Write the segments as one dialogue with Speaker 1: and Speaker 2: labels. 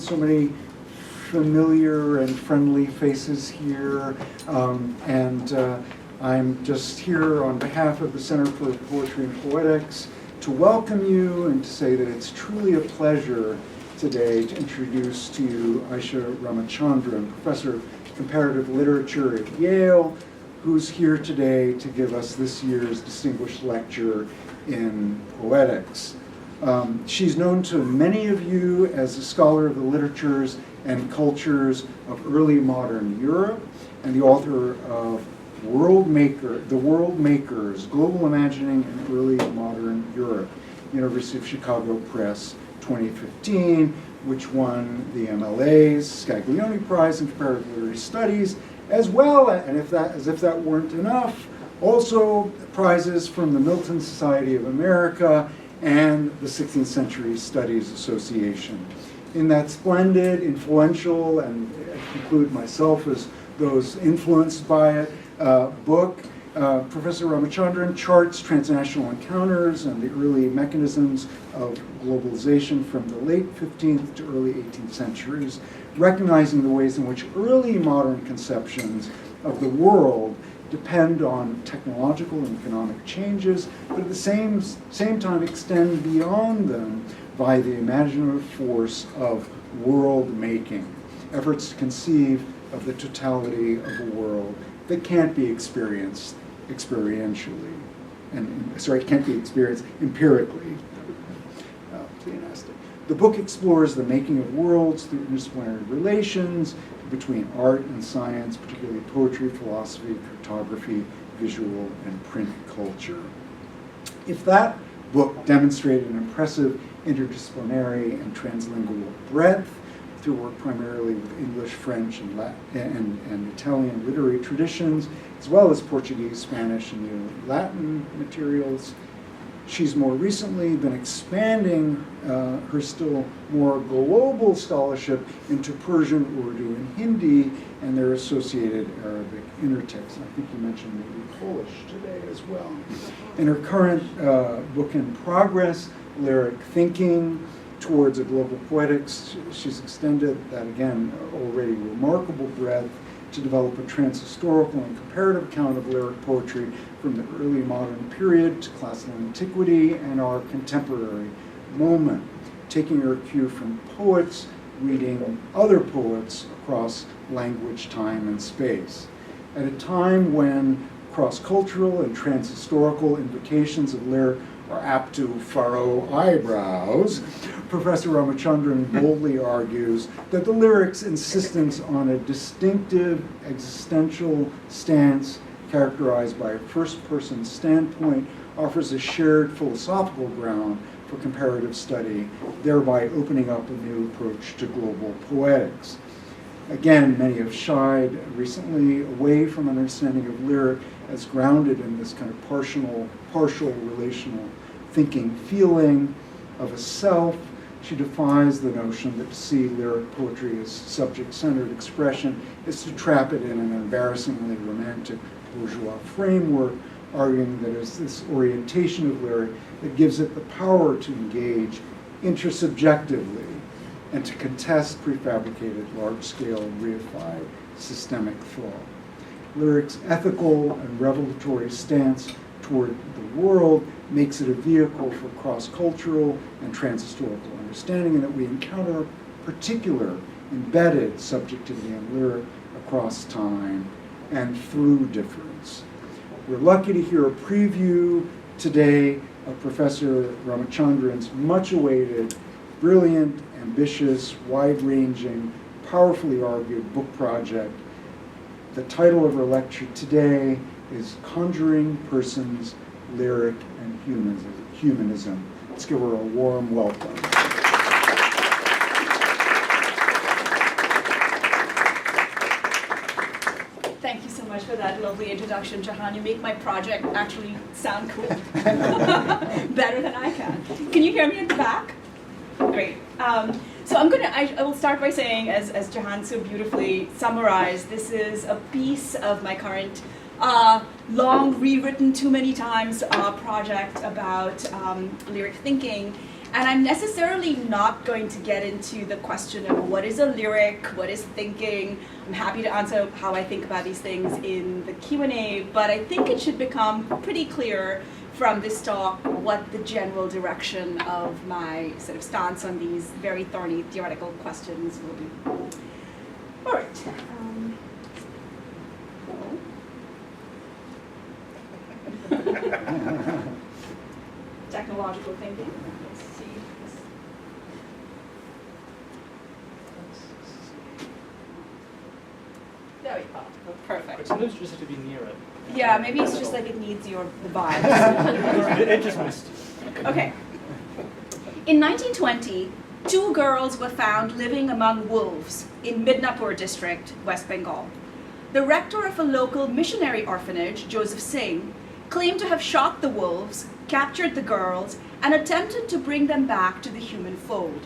Speaker 1: so many familiar and friendly faces here, and I'm just here on behalf of the Center for Poetry and Poetics to welcome you and to say that it's truly a pleasure today to introduce to you Ayesha Ramachandran, Professor of Comparative Literature at Yale, who's here today to give us this year's distinguished lecture in poetics. She's known to many of you as a scholar of the literatures and cultures of early modern Europe and the author of The World Makers, Global Imagining in Early Modern Europe, University of Chicago Press, 2015, which won the MLA's Scaglione Prize in Comparative Literary Studies, as well, and as if that weren't enough, also prizes from the Milton Society of America and the 16th Century Studies Association. In that splendid, influential, and I conclude myself as those influenced by it, book, Professor Ramachandran charts transnational encounters and the early mechanisms of globalization from the late 15th to early 18th centuries, recognizing the ways in which early modern conceptions of the world depend on technological and economic changes, but at the same time extend beyond them by the imaginative force of world making, efforts to conceive of the totality of a world that can't be experienced experientially, can't be experienced empirically. The book explores the making of worlds through interdisciplinary relations between art and science, particularly poetry, philosophy, cartography, visual, and print culture. If that book demonstrated an impressive interdisciplinary and translingual breadth through work primarily with English, French, and Italian literary traditions, as well as Portuguese, Spanish, and Latin materials, she's more recently been expanding her still more global scholarship into Persian, Urdu, and Hindi, and their associated Arabic intertexts. And I think you mentioned maybe Polish today as well. In her current book in progress, Lyric Thinking Towards a Global Poetics, she's extended that, again, already remarkable breadth to develop a transhistorical and comparative account of lyric poetry from the early modern period to classical antiquity and our contemporary moment, taking her cue from poets reading other poets across language, time, and space. At a time when cross-cultural and transhistorical invocations of lyric are apt to furrow eyebrows, Professor Ramachandran boldly argues that the lyric's insistence on a distinctive existential stance characterized by a first-person standpoint offers a shared philosophical ground for comparative study, thereby opening up a new approach to global poetics. Again, many have shied recently away from an understanding of lyric as grounded in this kind of partial relational thinking, feeling of a self. She defies the notion that to see lyric poetry as subject-centered expression is to trap it in an embarrassingly romantic bourgeois framework, arguing that it's this orientation of lyric that gives it the power to engage intersubjectively and to contest prefabricated, large-scale, reified, systemic thought. Lyric's ethical and revelatory stance toward the world makes it a vehicle for cross-cultural and transhistorical understanding, and that we encounter particular embedded subjectivity in lyric across time and through difference. We're lucky to hear a preview today of Professor Ramachandran's much-awaited, brilliant, ambitious, wide-ranging, powerfully argued book project. The title of her lecture today is Conjuring Persons, Lyric, and Humanism. Let's give her a warm welcome.
Speaker 2: Thank you so much for that lovely introduction, Jahan. You make my project actually sound cool. Better than I can. Can you hear me at the back? Great. So I will start by saying, as Jahan so beautifully summarized, this is a piece of my current long rewritten too many times project about lyric thinking. And I'm necessarily not going to get into the question of what is a lyric, what is thinking. I'm happy to answer how I think about these things in the Q&A, but I think it should become pretty clear from this talk what the general direction of my sort of stance on these very thorny theoretical questions will be. All right. Technological thinking. Let's see. There we go. Perfect.
Speaker 3: Sometimes you just have to be near it.
Speaker 2: Yeah, maybe it's just like it needs the vibes.
Speaker 3: It just missed.
Speaker 2: Okay. In 1920, 2 girls were found living among wolves in Midnapur district, West Bengal. The rector of a local missionary orphanage, Joseph Singh, claimed to have shot the wolves, captured the girls, and attempted to bring them back to the human fold.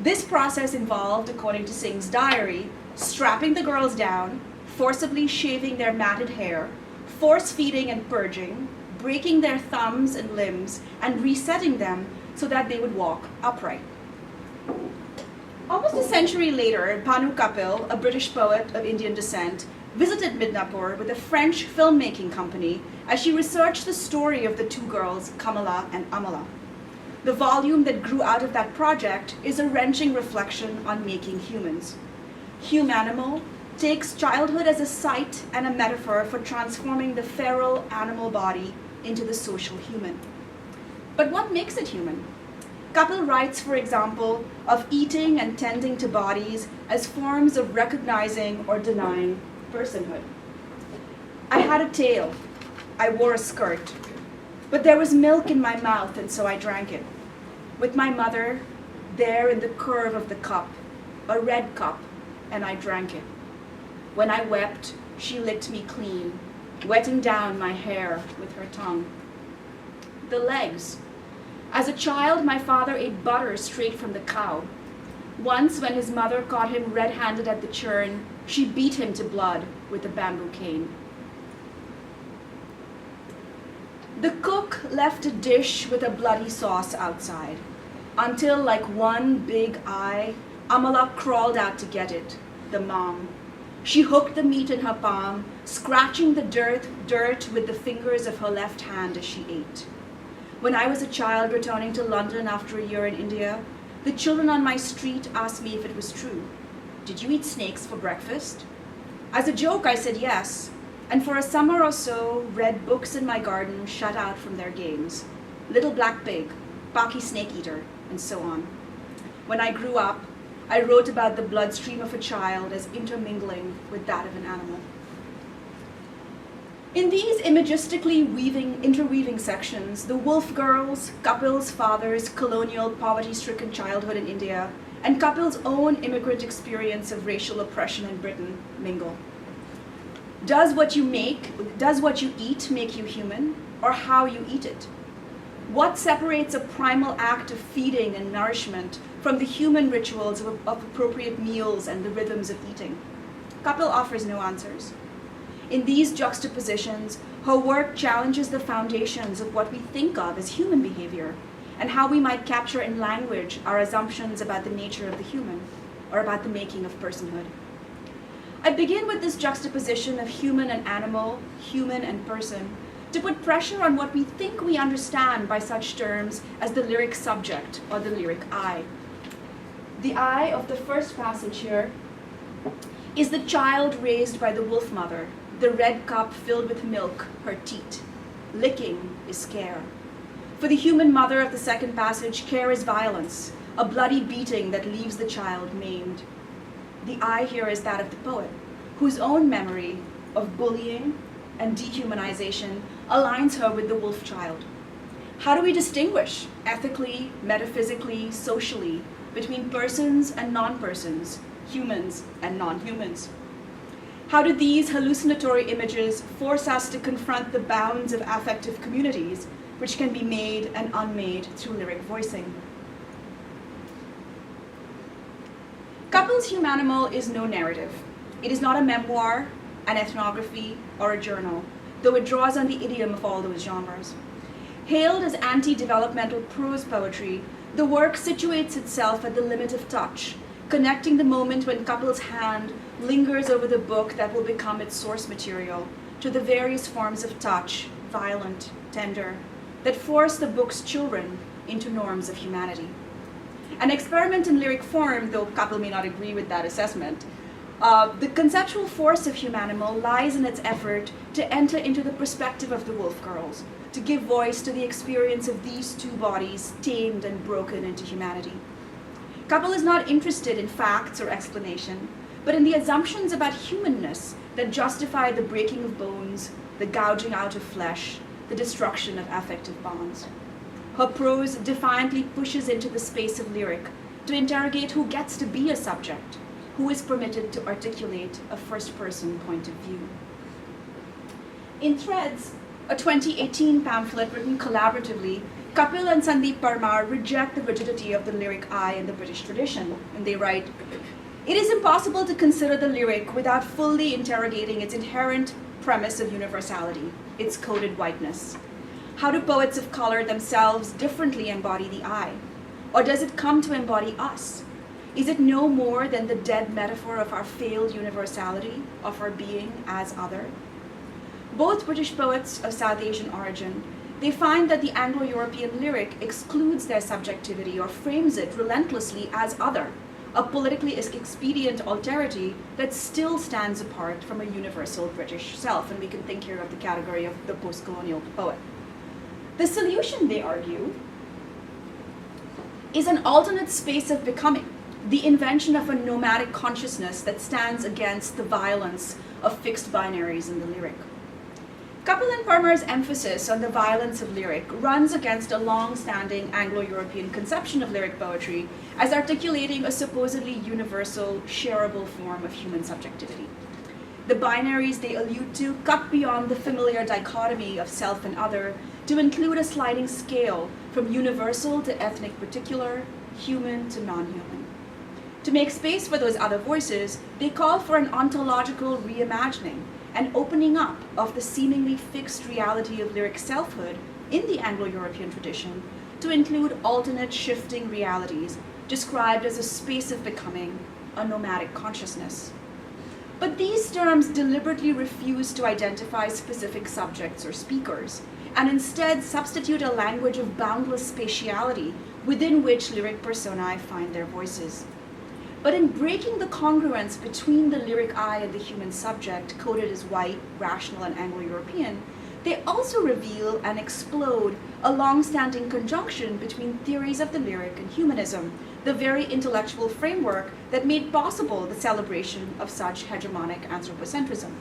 Speaker 2: This process involved, according to Singh's diary, strapping the girls down, forcibly shaving their matted hair, force-feeding and purging, breaking their thumbs and limbs, and resetting them so that they would walk upright. Almost a century later, Bhanu Kapil, a British poet of Indian descent, visited Midnapur with a French filmmaking company as she researched the story of the 2 girls, Kamala and Amala. The volume that grew out of that project is a wrenching reflection on making humans. Humanimal takes childhood as a site and a metaphor for transforming the feral animal body into the social human. But what makes it human? Kapil writes, for example, of eating and tending to bodies as forms of recognizing or denying personhood. I had a tail. I wore a skirt. But there was milk in my mouth, and so I drank it. With my mother, there in the curve of the cup, a red cup, and I drank it. When I wept, she licked me clean, wetting down my hair with her tongue. The legs. As a child, my father ate butter straight from the cow. Once, when his mother caught him red-handed at the churn, she beat him to blood with a bamboo cane. The cook left a dish with a bloody sauce outside, until, like one big eye, Amala crawled out to get it, the mom. She hooked the meat in her palm, scratching the dirt with the fingers of her left hand as she ate. When I was a child returning to London after a year in India, the children on my street asked me if it was true. Did you eat snakes for breakfast? As a joke, I said yes, and for a summer or so, read books in my garden shut out from their games. Little Black Pig, Paki Snake Eater, and so on. When I grew up, I wrote about the bloodstream of a child as intermingling with that of an animal. In these imagistically interweaving sections, the wolf girls, Kapil's father's colonial poverty-stricken childhood in India, and Kapil's own immigrant experience of racial oppression in Britain mingle. Does what you eat make you human, or how you eat it? What separates a primal act of feeding and nourishment from the human rituals of appropriate meals and the rhythms of eating? Kapil offers no answers. In these juxtapositions, her work challenges the foundations of what we think of as human behavior and how we might capture in language our assumptions about the nature of the human or about the making of personhood. I begin with this juxtaposition of human and animal, human and person, to put pressure on what we think we understand by such terms as the lyric subject or the lyric I. The I of the first passage here is the child raised by the wolf mother, the red cup filled with milk, her teat. Licking is care. For the human mother of the second passage, care is violence, a bloody beating that leaves the child maimed. The I here is that of the poet, whose own memory of bullying and dehumanization aligns her with the wolf child. How do we distinguish ethically, metaphysically, socially between persons and non-persons, humans and non-humans? How do these hallucinatory images force us to confront the bounds of affective communities, which can be made and unmade through lyric voicing? Kapil's Humanimal is no narrative. It is not a memoir, an ethnography, or a journal, though it draws on the idiom of all those genres. Hailed as anti-developmental prose poetry, The work situates itself at the limit of touch, connecting the moment when Kapil's hand lingers over the book that will become its source material to the various forms of touch, violent, tender, that force the book's children into norms of humanity. An experiment in lyric form, though Kapil may not agree with that assessment, the conceptual force of Humanimal lies in its effort to enter into the perspective of the wolf girls, to give voice to the experience of these two bodies tamed and broken into humanity. Kapil is not interested in facts or explanation, but in the assumptions about humanness that justify the breaking of bones, the gouging out of flesh, the destruction of affective bonds. Her prose defiantly pushes into the space of lyric to interrogate who gets to be a subject, who is permitted to articulate a first-person point of view. In Threads, a 2018 pamphlet written collaboratively, Kapil and Sandeep Parmar reject the rigidity of the lyric I in the British tradition, and they write, "It is impossible to consider the lyric without fully interrogating its inherent premise of universality, its coded whiteness. How do poets of color themselves differently embody the I? Or does it come to embody us? Is it no more than the dead metaphor of our failed universality, of our being as other?" Both British poets of South Asian origin, they find that the Anglo-European lyric excludes their subjectivity or frames it relentlessly as other, a politically expedient alterity that still stands apart from a universal British self, and we can think here of the category of the post-colonial poet. The solution, they argue, is an alternate space of becoming, the invention of a nomadic consciousness that stands against the violence of fixed binaries in the lyric. Kapil and Parmar's emphasis on the violence of lyric runs against a long-standing Anglo-European conception of lyric poetry as articulating a supposedly universal, shareable form of human subjectivity. The binaries they allude to cut beyond the familiar dichotomy of self and other to include a sliding scale from universal to ethnic particular, human to non-human. To make space for those other voices, they call for an ontological reimagining, an opening up of the seemingly fixed reality of lyric selfhood in the Anglo-European tradition to include alternate shifting realities described as a space of becoming, a nomadic consciousness. But these terms deliberately refuse to identify specific subjects or speakers, and instead substitute a language of boundless spatiality within which lyric personae find their voices. But in breaking the congruence between the lyric I and the human subject, coded as white, rational, and Anglo-European, they also reveal and explode a long-standing conjunction between theories of the lyric and humanism, the very intellectual framework that made possible the celebration of such hegemonic anthropocentrism.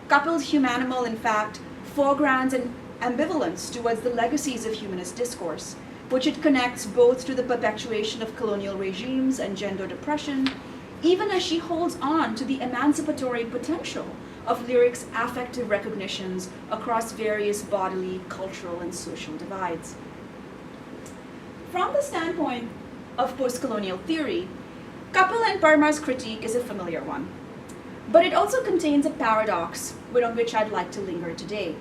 Speaker 2: Kapil's Humanimal, in fact, foregrounds an ambivalence towards the legacies of humanist discourse, which it connects both to the perpetuation of colonial regimes and gender depression, even as she holds on to the emancipatory potential of lyric's affective recognitions across various bodily, cultural, and social divides. From the standpoint of post-colonial theory, Kapil and Parmar's critique is a familiar one, but it also contains a paradox on which I'd like to linger today.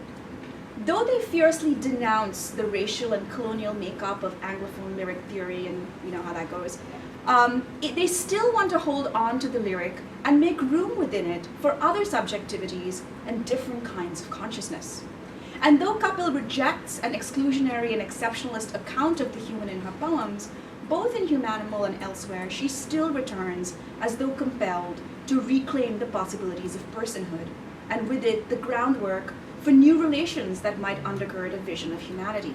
Speaker 2: Though they fiercely denounce the racial and colonial makeup of Anglophone lyric theory, and you know how that goes, they still want to hold on to the lyric and make room within it for other subjectivities and different kinds of consciousness. And though Kapil rejects an exclusionary and exceptionalist account of the human in her poems, both in Humanimal and elsewhere, she still returns as though compelled to reclaim the possibilities of personhood, and with it the groundwork for new relations that might undergird a vision of humanity.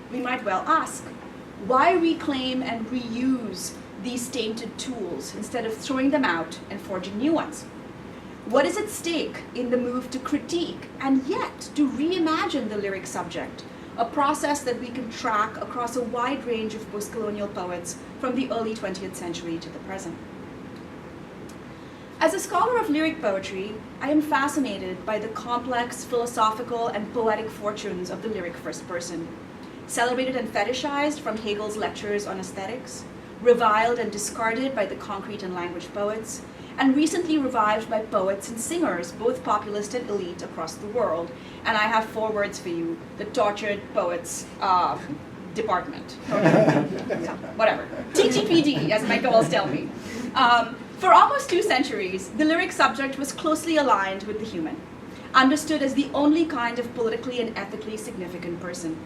Speaker 2: We might well ask, why reclaim and reuse these tainted tools instead of throwing them out and forging new ones? What is at stake in the move to critique and yet to reimagine the lyric subject, a process that we can track across a wide range of post-colonial poets from the early 20th century to the present? As a scholar of lyric poetry, I am fascinated by the complex philosophical and poetic fortunes of the lyric first person, celebrated and fetishized from Hegel's lectures on aesthetics, reviled and discarded by the concrete and language poets, and recently revived by poets and singers, both populist and elite across the world. And I have 4 words for you: the tortured poets department. Okay. So, whatever. TTPD, as my girls tell me. For almost 2 centuries, the lyric subject was closely aligned with the human, understood as the only kind of politically and ethically significant person.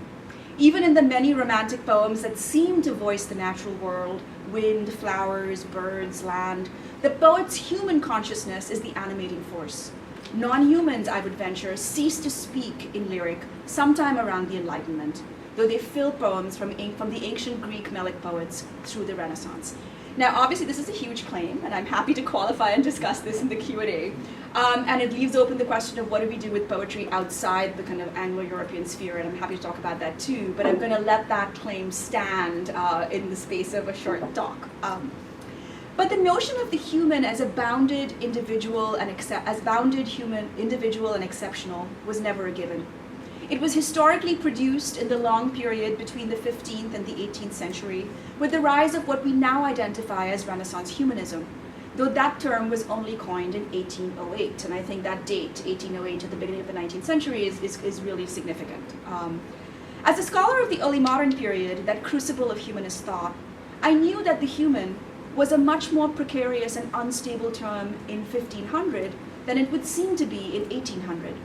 Speaker 2: Even in the many romantic poems that seem to voice the natural world, wind, flowers, birds, land, the poet's human consciousness is the animating force. Non-humans, I would venture, cease to speak in lyric sometime around the Enlightenment, though they fill poems from the ancient Greek melic poets through the Renaissance. Now, obviously, this is a huge claim, and I'm happy to qualify and discuss this in the Q&A. And it leaves open the question of what do we do with poetry outside the kind of Anglo-European sphere, and I'm happy to talk about that too, but I'm going to let that claim stand in the space of a short talk. But the notion of the human as a bounded individual and exceptional was never a given. It was historically produced in the long period between the 15th and the 18th century, with the rise of what we now identify as Renaissance humanism, though that term was only coined in 1808, and I think that date, 1808 at the beginning of the 19th century, is really significant. As a scholar of the early modern period, that crucible of humanist thought, I knew that the human was a much more precarious and unstable term in 1500 than it would seem to be in 1800.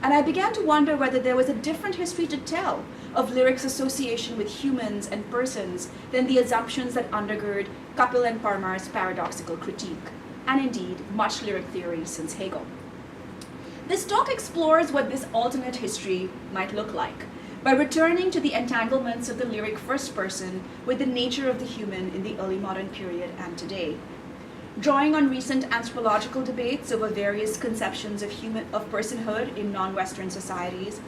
Speaker 2: And I began to wonder whether there was a different history to tell of lyric's association with humans and persons than the assumptions that undergird Kapil and Parmar's paradoxical critique, and indeed much lyric theory since Hegel. This talk explores what this alternate history might look like by returning to the entanglements of the lyric first person with the nature of the human in the early modern period and today. Drawing on recent anthropological debates over various conceptions of personhood in non-Western societies,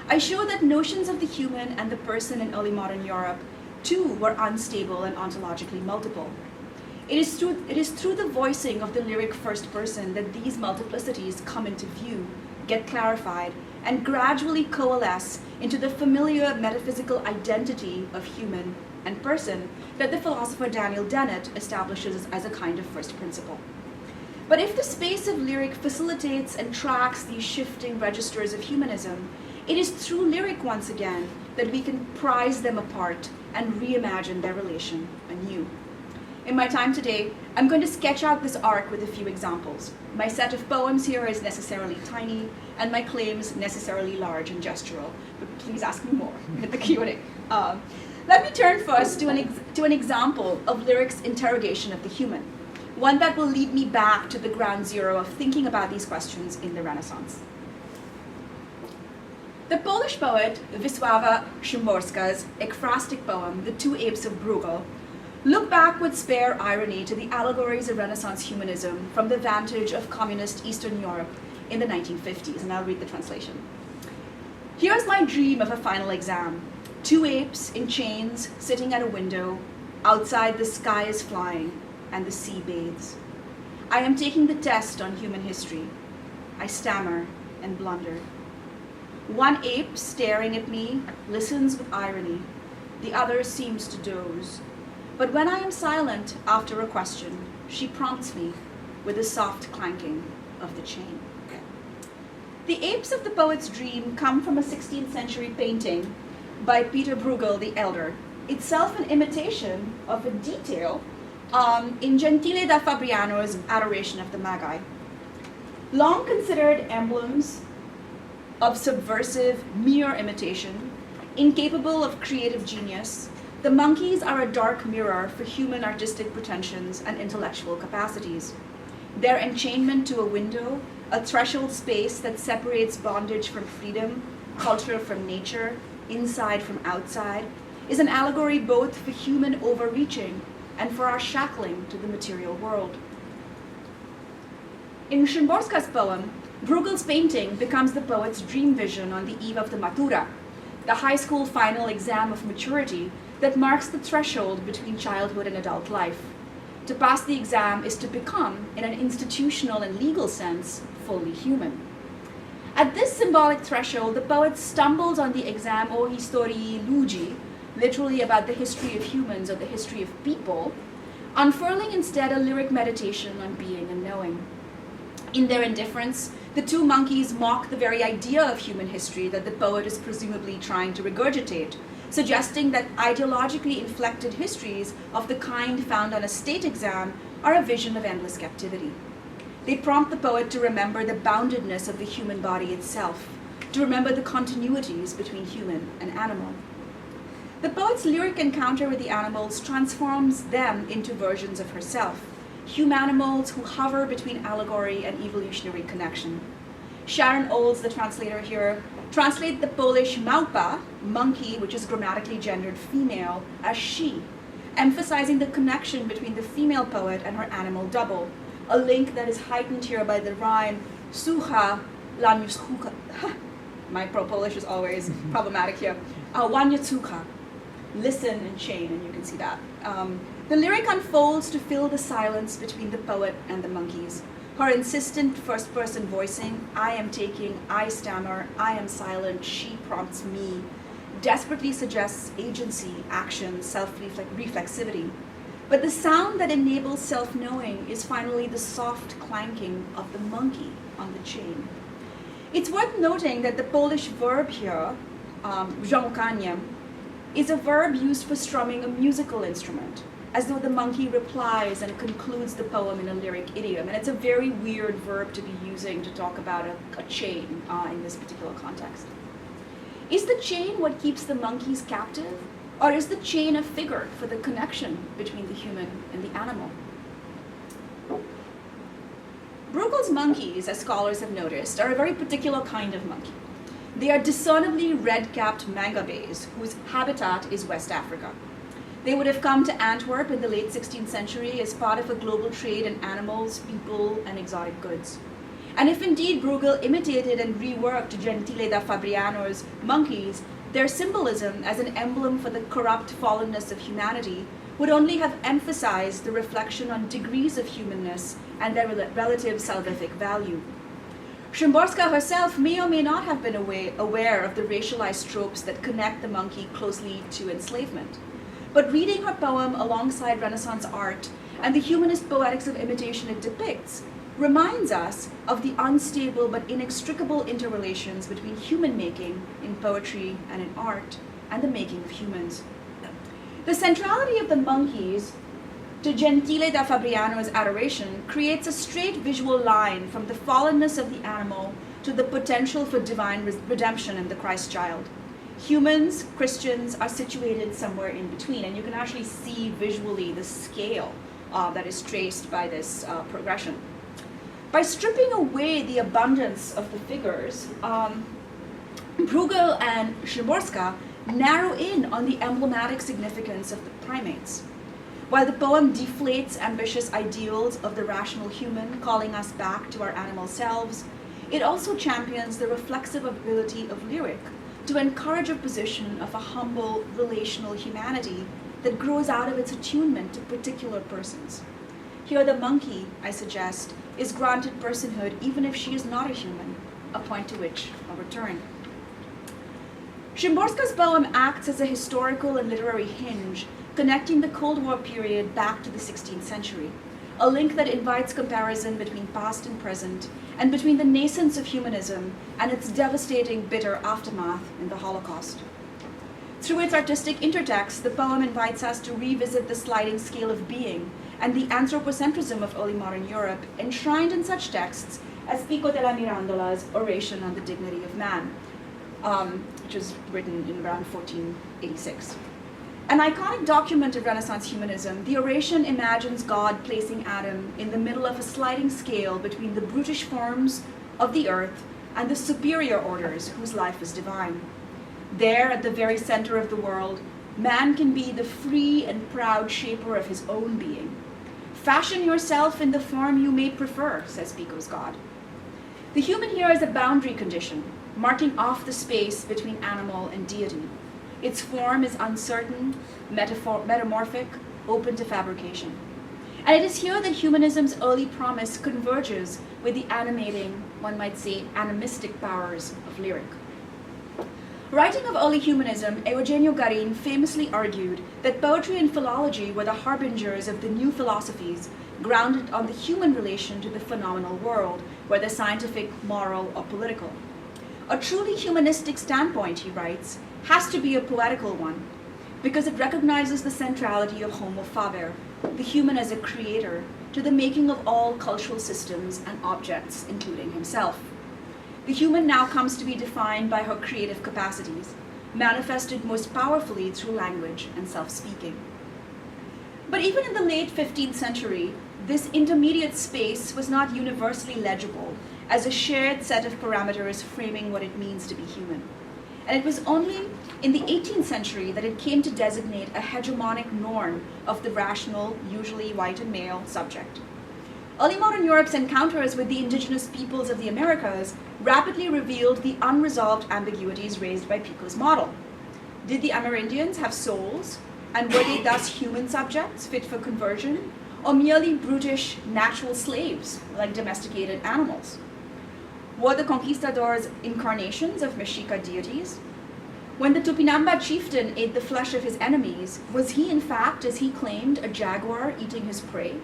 Speaker 2: I show that notions of the human and the person in early modern Europe, too, were unstable and ontologically multiple. It is through the voicing of the lyric first person that these multiplicities come into view, get clarified, and gradually coalesce into the familiar metaphysical identity of human and person that the philosopher Daniel Dennett establishes as a kind of first principle. But if the space of lyric facilitates and tracks these shifting registers of humanism, it is through lyric once again that we can prize them apart and reimagine their relation anew. In my time today, I'm going to sketch out this arc with a few examples. My set of poems here is necessarily tiny, and my claims necessarily large and gestural, but please ask me more at the Q&A. Let me turn first to an example of lyrics' interrogation of the human, one that will lead me back to the ground zero of thinking about these questions in the Renaissance. The Polish poet Wisława Szymborska's ekphrastic poem, The Two Apes of Bruegel, look back with spare irony to the allegories of Renaissance humanism from the vantage of communist Eastern Europe in the 1950s, and I'll read the translation. Here's my dream of a final exam. 2 apes in chains sitting at a window. Outside the sky is flying and the sea bathes. I am taking the test on human history. I stammer and blunder. One ape staring at me listens with irony. The other seems to doze. But when I am silent after a question, she prompts me with a soft clanking of the chain. The apes of the poet's dream come from a 16th century painting by Peter Bruegel the Elder, itself an imitation of a detail in Gentile da Fabriano's Adoration of the Magi. Long considered emblems of subversive mere imitation, incapable of creative genius, the monkeys are a dark mirror for human artistic pretensions and intellectual capacities. Their enchainment to a window, a threshold space that separates bondage from freedom, culture from nature, inside from outside, is an allegory both for human overreaching and for our shackling to the material world. In Szymborska's poem, Bruegel's painting becomes the poet's dream vision on the eve of the Matura, the high school final exam of maturity that marks the threshold between childhood and adult life. To pass the exam is to become, in an institutional and legal sense, fully human. At this symbolic threshold, the poet stumbles on the exam o historii ludzi, literally about the history of humans or the history of people, unfurling instead a lyric meditation on being and knowing. In their indifference, the two monkeys mock the very idea of human history that the poet is presumably trying to regurgitate, suggesting that ideologically inflected histories of the kind found on a state exam are a vision of endless captivity. They prompt the poet to remember the boundedness of the human body itself, to remember the continuities between human and animal. The poet's lyric encounter with the animals transforms them into versions of herself, humanimals who hover between allegory and evolutionary connection. Sharon Olds, the translator here, translates the Polish małpa, monkey, which is grammatically gendered female, as she, emphasizing the connection between the female poet and her animal double, a link that is heightened here by the rhyme, słucha laniuszka. My Polish is always problematic here. Łaniuszka, listen and chain, and you can see that. The lyric unfolds to fill the silence between the poet and the monkeys. Her insistent first-person voicing, I am taking, I stammer, I am silent, she prompts me, desperately suggests agency, action, self-reflexivity. But the sound that enables self-knowing is finally the soft clanking of the monkey on the chain. It's worth noting that the Polish verb here, żołkanie, is a verb used for strumming a musical instrument, as though the monkey replies and concludes the poem in a lyric idiom. And it's a very weird verb to be using to talk about a chain in this particular context. Is the chain what keeps the monkeys captive? Or is the chain a figure for the connection between the human and the animal? Bruegel's monkeys, as scholars have noticed, are a very particular kind of monkey. They are discernibly red-capped mangabeys, whose habitat is West Africa. They would have come to Antwerp in the late 16th century as part of a global trade in animals, people, and exotic goods. And if indeed Bruegel imitated and reworked Gentile da Fabriano's monkeys, their symbolism as an emblem for the corrupt fallenness of humanity would only have emphasized the reflection on degrees of humanness and their relative salvific value. Szymborska herself may or may not have been aware of the racialized tropes that connect the monkey closely to enslavement. But reading her poem alongside Renaissance art and the humanist poetics of imitation it depicts reminds us of the unstable but inextricable interrelations between human making in poetry and in art and the making of humans. The centrality of the monkeys to Gentile da Fabriano's adoration creates a straight visual line from the fallenness of the animal to the potential for divine redemption in the Christ child. Humans, Christians, are situated somewhere in between, and you can actually see visually the scale that is traced by this progression. By stripping away the abundance of the figures, Bruegel and Szymborska narrow in on the emblematic significance of the primates. While the poem deflates ambitious ideals of the rational human, calling us back to our animal selves, it also champions the reflexive ability of lyric to encourage a position of a humble, relational humanity that grows out of its attunement to particular persons. Here the monkey, I suggest, is granted personhood even if she is not a human, a point to which I'll return. Szymborska's poem acts as a historical and literary hinge, connecting the Cold War period back to the 16th century, a link that invites comparison between past and present, and between the nascence of humanism and its devastating, bitter aftermath in the Holocaust. Through its artistic intertext, the poem invites us to revisit the sliding scale of being and the anthropocentrism of early modern Europe, enshrined in such texts as Pico della Mirandola's Oration on the Dignity of Man, which was written in around 1486. An iconic document of Renaissance humanism, the oration imagines God placing Adam in the middle of a sliding scale between the brutish forms of the earth and the superior orders whose life is divine. There, at the very center of the world, man can be the free and proud shaper of his own being. Fashion yourself in the form you may prefer, says Pico's God. The human here is a boundary condition, marking off the space between animal and deity. Its form is uncertain, metamorphic, open to fabrication. And it is here that humanism's early promise converges with the animating, one might say, animistic powers of lyric. Writing of early humanism, Eugenio Garin famously argued that poetry and philology were the harbingers of the new philosophies grounded on the human relation to the phenomenal world, whether scientific, moral, or political. A truly humanistic standpoint, he writes, has to be a poetical one, because it recognizes the centrality of Homo faber, the human as a creator, to the making of all cultural systems and objects, including himself. The human now comes to be defined by her creative capacities, manifested most powerfully through language and self-speaking. But even in the late 15th century, this intermediate space was not universally legible as a shared set of parameters framing what it means to be human. And it was only in the 18th century that it came to designate a hegemonic norm of the rational, usually white and male, subject. Early modern Europe's encounters with the indigenous peoples of the Americas rapidly revealed the unresolved ambiguities raised by Pico's model. Did the Amerindians have souls, and were they thus human subjects fit for conversion, or merely brutish natural slaves like domesticated animals? Were the conquistadors incarnations of Mexica deities? When the Tupinamba chieftain ate the flesh of his enemies, was he in fact, as he claimed, a jaguar eating his prey?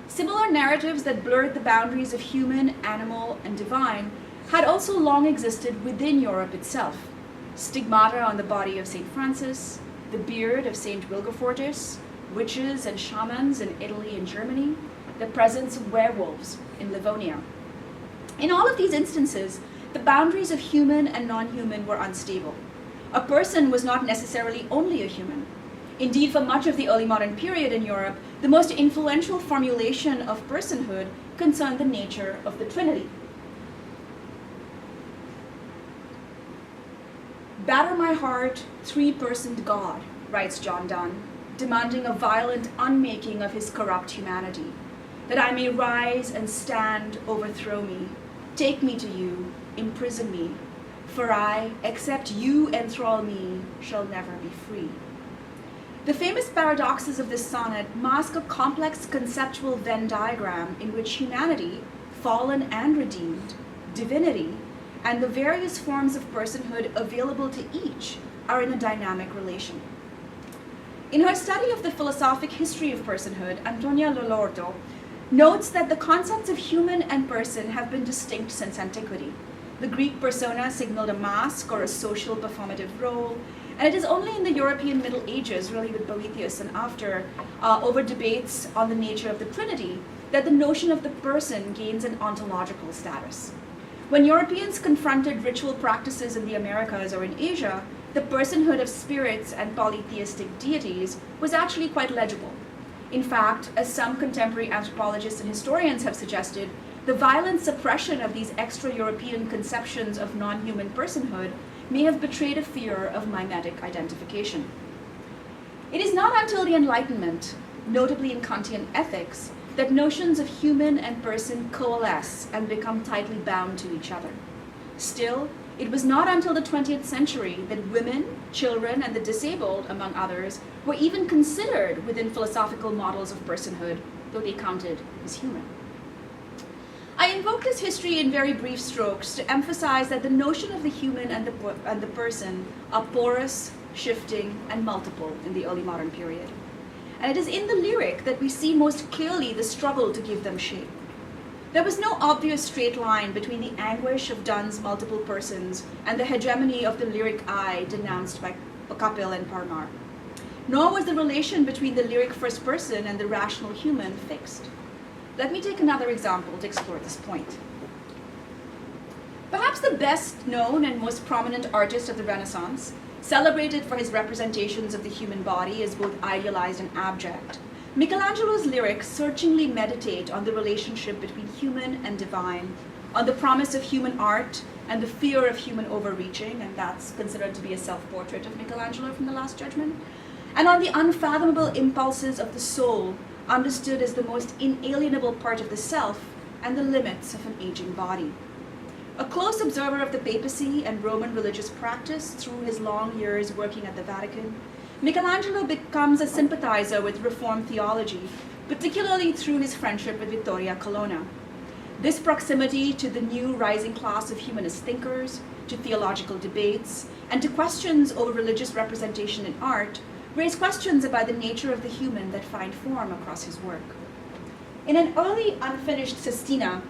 Speaker 2: Similar narratives that blurred the boundaries of human, animal, and divine had also long existed within Europe itself. Stigmata on the body of St. Francis, the beard of St. Wilgefortis, witches and shamans in Italy and Germany, the presence of werewolves in Livonia. In all of these instances, the boundaries of human and non-human were unstable. A person was not necessarily only a human. Indeed, for much of the early modern period in Europe, the most influential formulation of personhood concerned the nature of the Trinity. "Batter my heart, three-personed God," writes John Donne, demanding a violent unmaking of his corrupt humanity, "that I may rise and stand, overthrow me. Take me to you, imprison me, for I, except you enthrall me, shall never be free." The famous paradoxes of this sonnet mask a complex conceptual Venn diagram in which humanity, fallen and redeemed, divinity, and the various forms of personhood available to each are in a dynamic relation. In her study of the philosophic history of personhood, Antonia Lolordo notes that the concepts of human and person have been distinct since antiquity. The Greek persona signaled a mask or a social performative role, and it is only in the European Middle Ages, really with Boethius and after, over debates on the nature of the Trinity, that the notion of the person gains an ontological status. When Europeans confronted ritual practices in the Americas or in Asia, the personhood of spirits and polytheistic deities was actually quite legible. In fact, as some contemporary anthropologists and historians have suggested, the violent suppression of these extra-European conceptions of non-human personhood may have betrayed a fear of mimetic identification. It is not until the Enlightenment, notably in Kantian ethics, that notions of human and person coalesce and become tightly bound to each other. Still, it was not until the 20th century that women, children, and the disabled, among others, were even considered within philosophical models of personhood, though they counted as human. I invoke this history in very brief strokes to emphasize that the notion of the human and the person are porous, shifting, and multiple in the early modern period. And it is in the lyric that we see most clearly the struggle to give them shape. There was no obvious straight line between the anguish of Donne's multiple persons and the hegemony of the lyric I denounced by Capel and Parmar. Nor was the relation between the lyric first person and the rational human fixed. Let me take another example to explore this point. Perhaps the best known and most prominent artist of the Renaissance, celebrated for his representations of the human body as both idealized and abject, Michelangelo's lyrics searchingly meditate on the relationship between human and divine, on the promise of human art and the fear of human overreaching, and that's considered to be a self-portrait of Michelangelo from The Last Judgment, and on the unfathomable impulses of the soul, understood as the most inalienable part of the self and the limits of an aging body. A close observer of the papacy and Roman religious practice through his long years working at the Vatican, Michelangelo becomes a sympathizer with Reformed theology, particularly through his friendship with Vittoria Colonna. This proximity to the new rising class of humanist thinkers, to theological debates, and to questions over religious representation in art raise questions about the nature of the human that find form across his work. In an early unfinished sestina,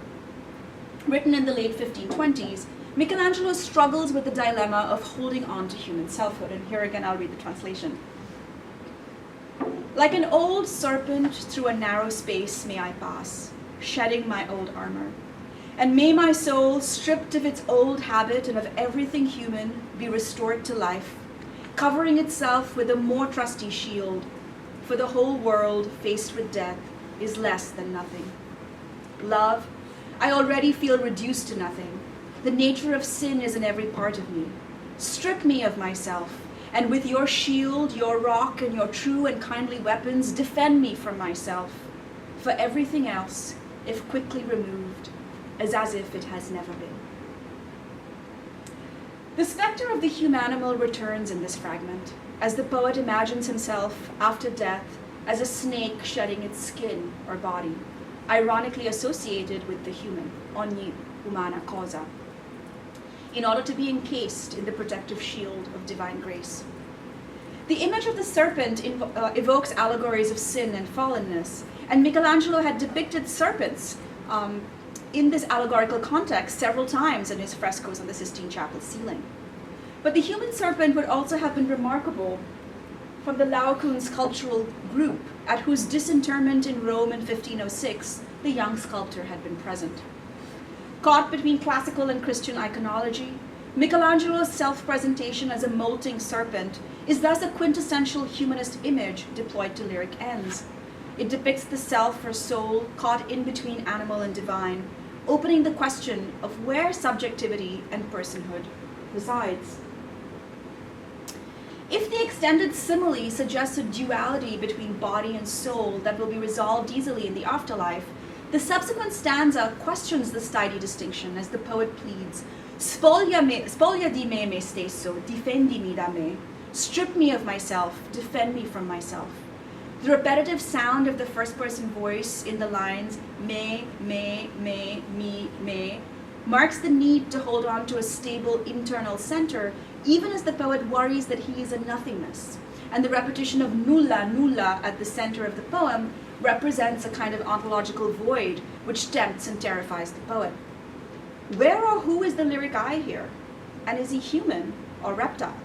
Speaker 2: written in the late 1520s, Michelangelo struggles with the dilemma of holding on to human selfhood. And here again, I'll read the translation. Like an old serpent through a narrow space may I pass, shedding my old armor. And may my soul, stripped of its old habit and of everything human, be restored to life, covering itself with a more trusty shield, for the whole world, faced with death, is less than nothing. Love, I already feel reduced to nothing. The nature of sin is in every part of me. Strip me of myself, and with your shield, your rock, and your true and kindly weapons, defend me from myself. For everything else, if quickly removed, is as if it has never been. The specter of the humanimal returns in this fragment, as the poet imagines himself, after death, as a snake shedding its skin or body, ironically associated with the human, ogni umana cosa, in order to be encased in the protective shield of divine grace. The image of the serpent evokes allegories of sin and fallenness, and Michelangelo had depicted serpents in this allegorical context several times in his frescoes on the Sistine Chapel ceiling. But the human serpent would also have been remarkable from the Laocoon sculptural group, at whose disinterment in Rome in 1506, the young sculptor had been present. Caught between classical and Christian iconology, Michelangelo's self-presentation as a molting serpent is thus a quintessential humanist image deployed to lyric ends. It depicts the self or soul caught in between animal and divine, opening the question of where subjectivity and personhood resides. If the extended simile suggests a duality between body and soul that will be resolved easily in the afterlife, the subsequent stanza questions this tidy distinction as the poet pleads, spoglia di me stesso, difendimi da me, strip me of myself, defend me from myself. The repetitive sound of the first-person voice in the lines me, marks the need to hold on to a stable internal center, even as the poet worries that he is a nothingness. And the repetition of nulla, nulla at the center of the poem represents a kind of ontological void which tempts and terrifies the poet. Where or who is the lyric I here? And is he human or reptile?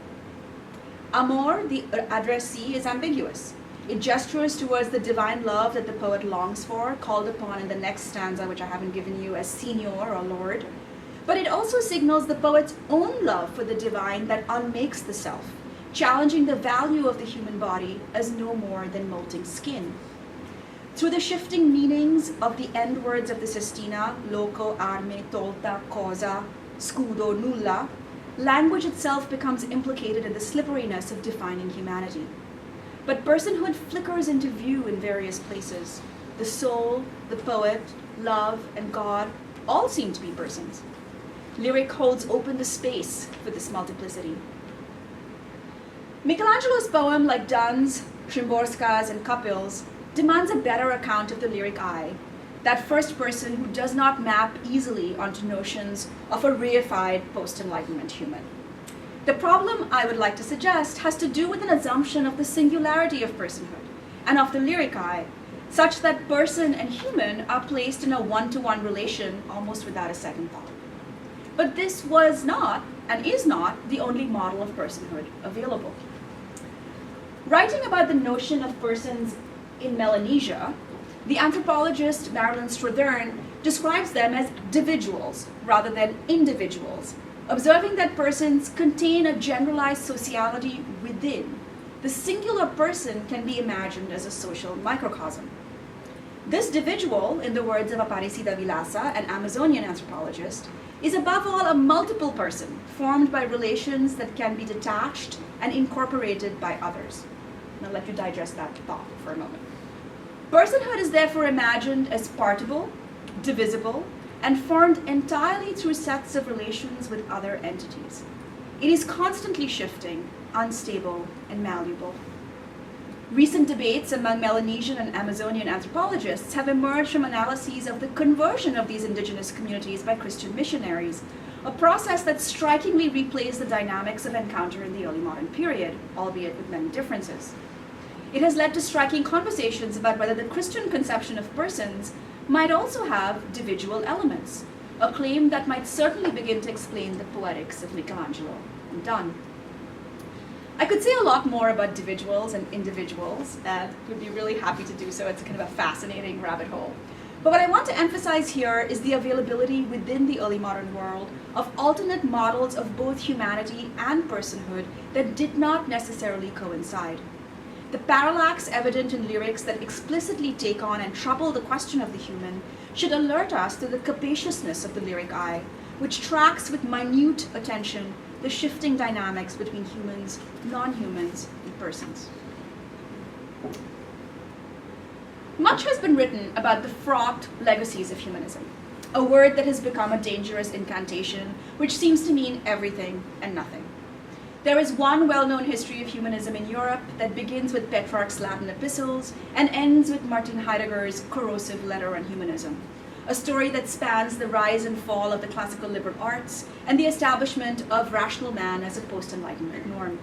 Speaker 2: Amor, the addressee, is ambiguous. It gestures towards the divine love that the poet longs for, called upon in the next stanza, which I haven't given you, as Signor or Lord. But it also signals the poet's own love for the divine that unmakes the self, challenging the value of the human body as no more than molting skin. Through the shifting meanings of the end words of the Sestina, loco, arme, tolta, cosa, scudo, nulla, language itself becomes implicated in the slipperiness of defining humanity. But personhood flickers into view in various places. The soul, the poet, love, and God all seem to be persons. Lyric holds open the space for this multiplicity. Michelangelo's poem, like Donne's, Szymborska's, and Kapil's, demands a better account of the lyric I, that first person who does not map easily onto notions of a reified post-Enlightenment human. The problem I would like to suggest has to do with an assumption of the singularity of personhood and of the lyric I, such that person and human are placed in a one-to-one relation almost without a second thought. But this was not, and is not, the only model of personhood available. Writing about the notion of persons in Melanesia, the anthropologist Marilyn Strathern describes them as individuals rather than individuals, observing that persons contain a generalized sociality within. The singular person can be imagined as a social microcosm. This individual, in the words of Aparecida Vilasa, an Amazonian anthropologist, is above all a multiple person formed by relations that can be detached and incorporated by others. And I'll let you digest that thought for a moment. Personhood is therefore imagined as partible, divisible, and formed entirely through sets of relations with other entities. It is constantly shifting, unstable, and malleable. Recent debates among Melanesian and Amazonian anthropologists have emerged from analyses of the conversion of these indigenous communities by Christian missionaries, a process that strikingly replays the dynamics of encounter in the early modern period, albeit with many differences. It has led to striking conversations about whether the Christian conception of persons might also have individual elements, a claim that might certainly begin to explain the poetics of Michelangelo. I'm done. I could say a lot more about individuals and individuals, and would be really happy to do so. It's kind of a fascinating rabbit hole. But what I want to emphasize here is the availability within the early modern world of alternate models of both humanity and personhood that did not necessarily coincide. The parallax evident in lyrics that explicitly take on and trouble the question of the human should alert us to the capaciousness of the lyric eye, which tracks with minute attention the shifting dynamics between humans, non-humans, and persons. Much has been written about the fraught legacies of humanism, a word that has become a dangerous incantation, which seems to mean everything and nothing. There is one well-known history of humanism in Europe that begins with Petrarch's Latin epistles and ends with Martin Heidegger's corrosive letter on humanism, a story that spans the rise and fall of the classical liberal arts and the establishment of rational man as a post-Enlightenment norm.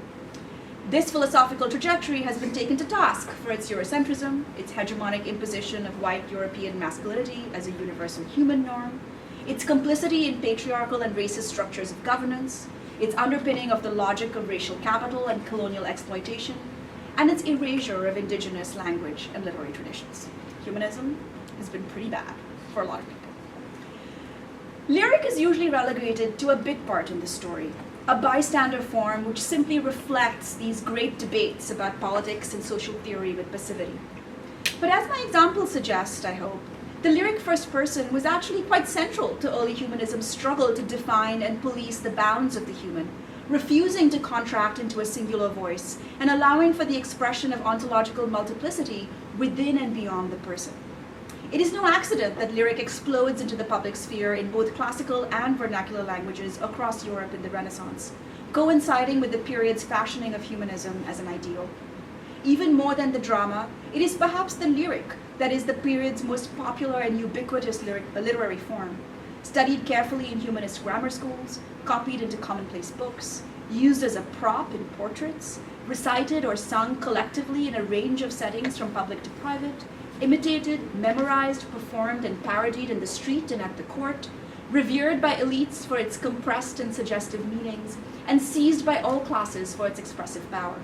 Speaker 2: This philosophical trajectory has been taken to task for its Eurocentrism, its hegemonic imposition of white European masculinity as a universal human norm, its complicity in patriarchal and racist structures of governance, its underpinning of the logic of racial capital and colonial exploitation, and its erasure of indigenous language and literary traditions. Humanism has been pretty bad for a lot of people. Lyric is usually relegated to a bit part in the story, a bystander form which simply reflects these great debates about politics and social theory with passivity. But as my example suggests, I hope, the lyric first person was actually quite central to early humanism's struggle to define and police the bounds of the human, refusing to contract into a singular voice and allowing for the expression of ontological multiplicity within and beyond the person. It is no accident that lyric explodes into the public sphere in both classical and vernacular languages across Europe in the Renaissance, coinciding with the period's fashioning of humanism as an ideal. Even more than the drama, it is perhaps the lyric that is the period's most popular and ubiquitous literary form, studied carefully in humanist grammar schools, copied into commonplace books, used as a prop in portraits, recited or sung collectively in a range of settings from public to private, imitated, memorized, performed, and parodied in the street and at the court, revered by elites for its compressed and suggestive meanings, and seized by all classes for its expressive power.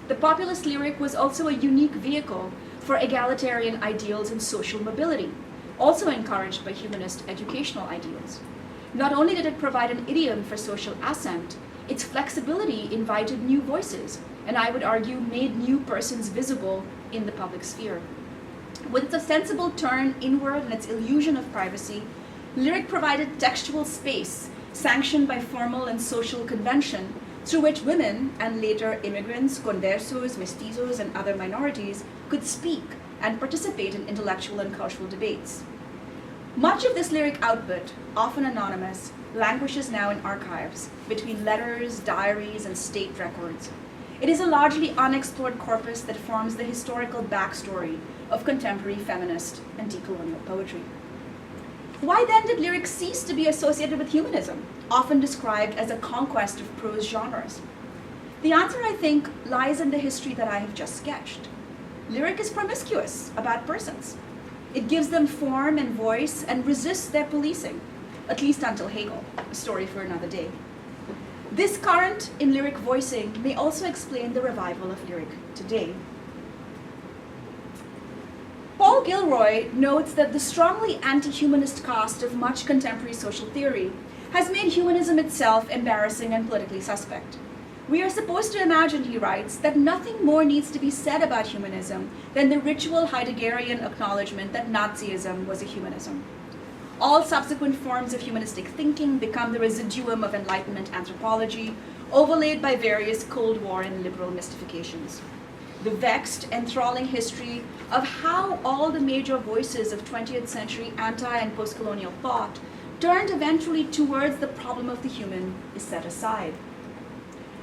Speaker 2: The populist lyric was also a unique vehicle for egalitarian ideals and social mobility, also encouraged by humanist educational ideals. Not only did it provide an idiom for social assent, its flexibility invited new voices, and I would argue made new persons visible in the public sphere. With its ostensible turn inward and its illusion of privacy, lyric provided textual space sanctioned by formal and social convention through which women, and later immigrants, conversos, mestizos, and other minorities, could speak and participate in intellectual and cultural debates. Much of this lyric output, often anonymous, languishes now in archives, between letters, diaries, and state records. It is a largely unexplored corpus that forms the historical backstory of contemporary feminist and decolonial poetry. Why then did lyric cease to be associated with humanism, often described as a conquest of prose genres? The answer, I think, lies in the history that I have just sketched. Lyric is promiscuous about persons. It gives them form and voice and resists their policing, at least until Hegel, a story for another day. This current in lyric voicing may also explain the revival of lyric today. Paul Gilroy notes that the strongly anti-humanist cast of much contemporary social theory has made humanism itself embarrassing and politically suspect. We are supposed to imagine, he writes, that nothing more needs to be said about humanism than the ritual Heideggerian acknowledgement that Nazism was a humanism. All subsequent forms of humanistic thinking become the residuum of Enlightenment anthropology, overlaid by various Cold War and liberal mystifications. The vexed, enthralling history of how all the major voices of 20th century anti- and post-colonial thought turned eventually towards the problem of the human is set aside.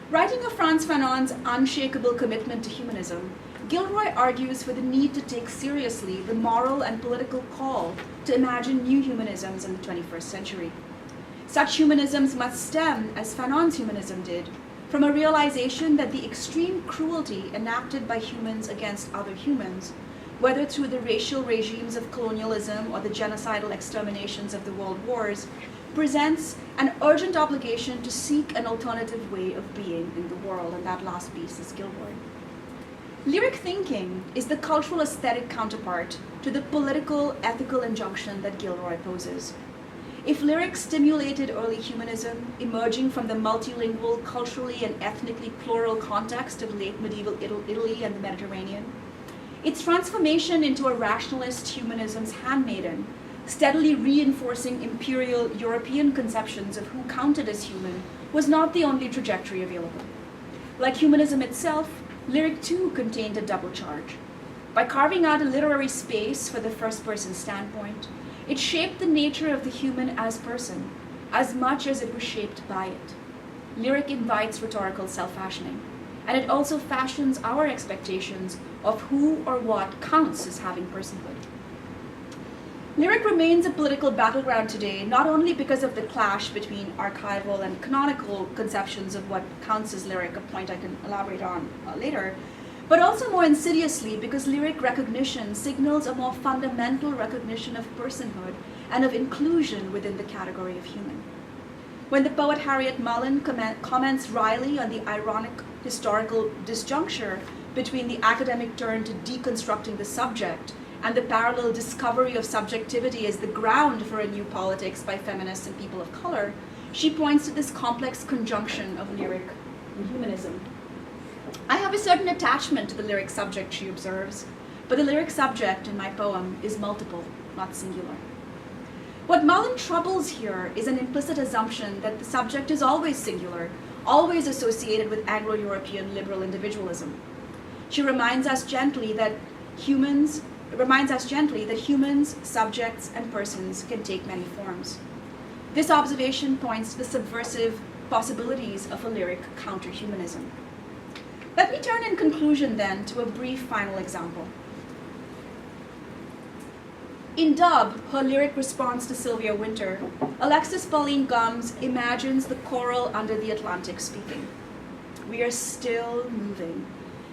Speaker 2: Writing of Frantz Fanon's unshakable commitment to humanism, Gilroy argues for the need to take seriously the moral and political call to imagine new humanisms in the 21st century. Such humanisms must stem, as Fanon's humanism did, from a realization that the extreme cruelty enacted by humans against other humans whether through the racial regimes of colonialism or the genocidal exterminations of the world wars, presents an urgent obligation to seek an alternative way of being in the world, and that last piece is Gilroy. Lyric thinking is the cultural aesthetic counterpart to the political, ethical injunction that Gilroy poses. If lyric stimulated early humanism, emerging from the multilingual, culturally and ethnically plural context of late medieval Italy and the Mediterranean, its transformation into a rationalist humanism's handmaiden, steadily reinforcing imperial European conceptions of who counted as human, was not the only trajectory available. Like humanism itself, lyric too contained a double charge. By carving out a literary space for the first-person standpoint, it shaped the nature of the human as person, as much as it was shaped by it. Lyric invites rhetorical self-fashioning, and it also fashions our expectations of who or what counts as having personhood. Lyric remains a political battleground today, not only because of the clash between archival and canonical conceptions of what counts as lyric, a point I can elaborate on later, but also more insidiously because lyric recognition signals a more fundamental recognition of personhood and of inclusion within the category of human. When the poet Harriet Mullen comments wryly on the ironic historical disjuncture between the academic turn to deconstructing the subject and the parallel discovery of subjectivity as the ground for a new politics by feminists and people of color, she points to this complex conjunction of lyric and humanism. I have a certain attachment to the lyric subject, she observes, but the lyric subject in my poem is multiple, not singular. What Mullen troubles here is an implicit assumption that the subject is always singular, always associated with Anglo-European liberal individualism. She reminds us gently that humans, subjects, and persons can take many forms. This observation points to the subversive possibilities of a lyric counter-humanism. Let me turn in conclusion then to a brief final example. In Dub, her lyric response to Sylvia Wynter, Alexis Pauline Gumbs imagines the coral under the Atlantic speaking. We are still moving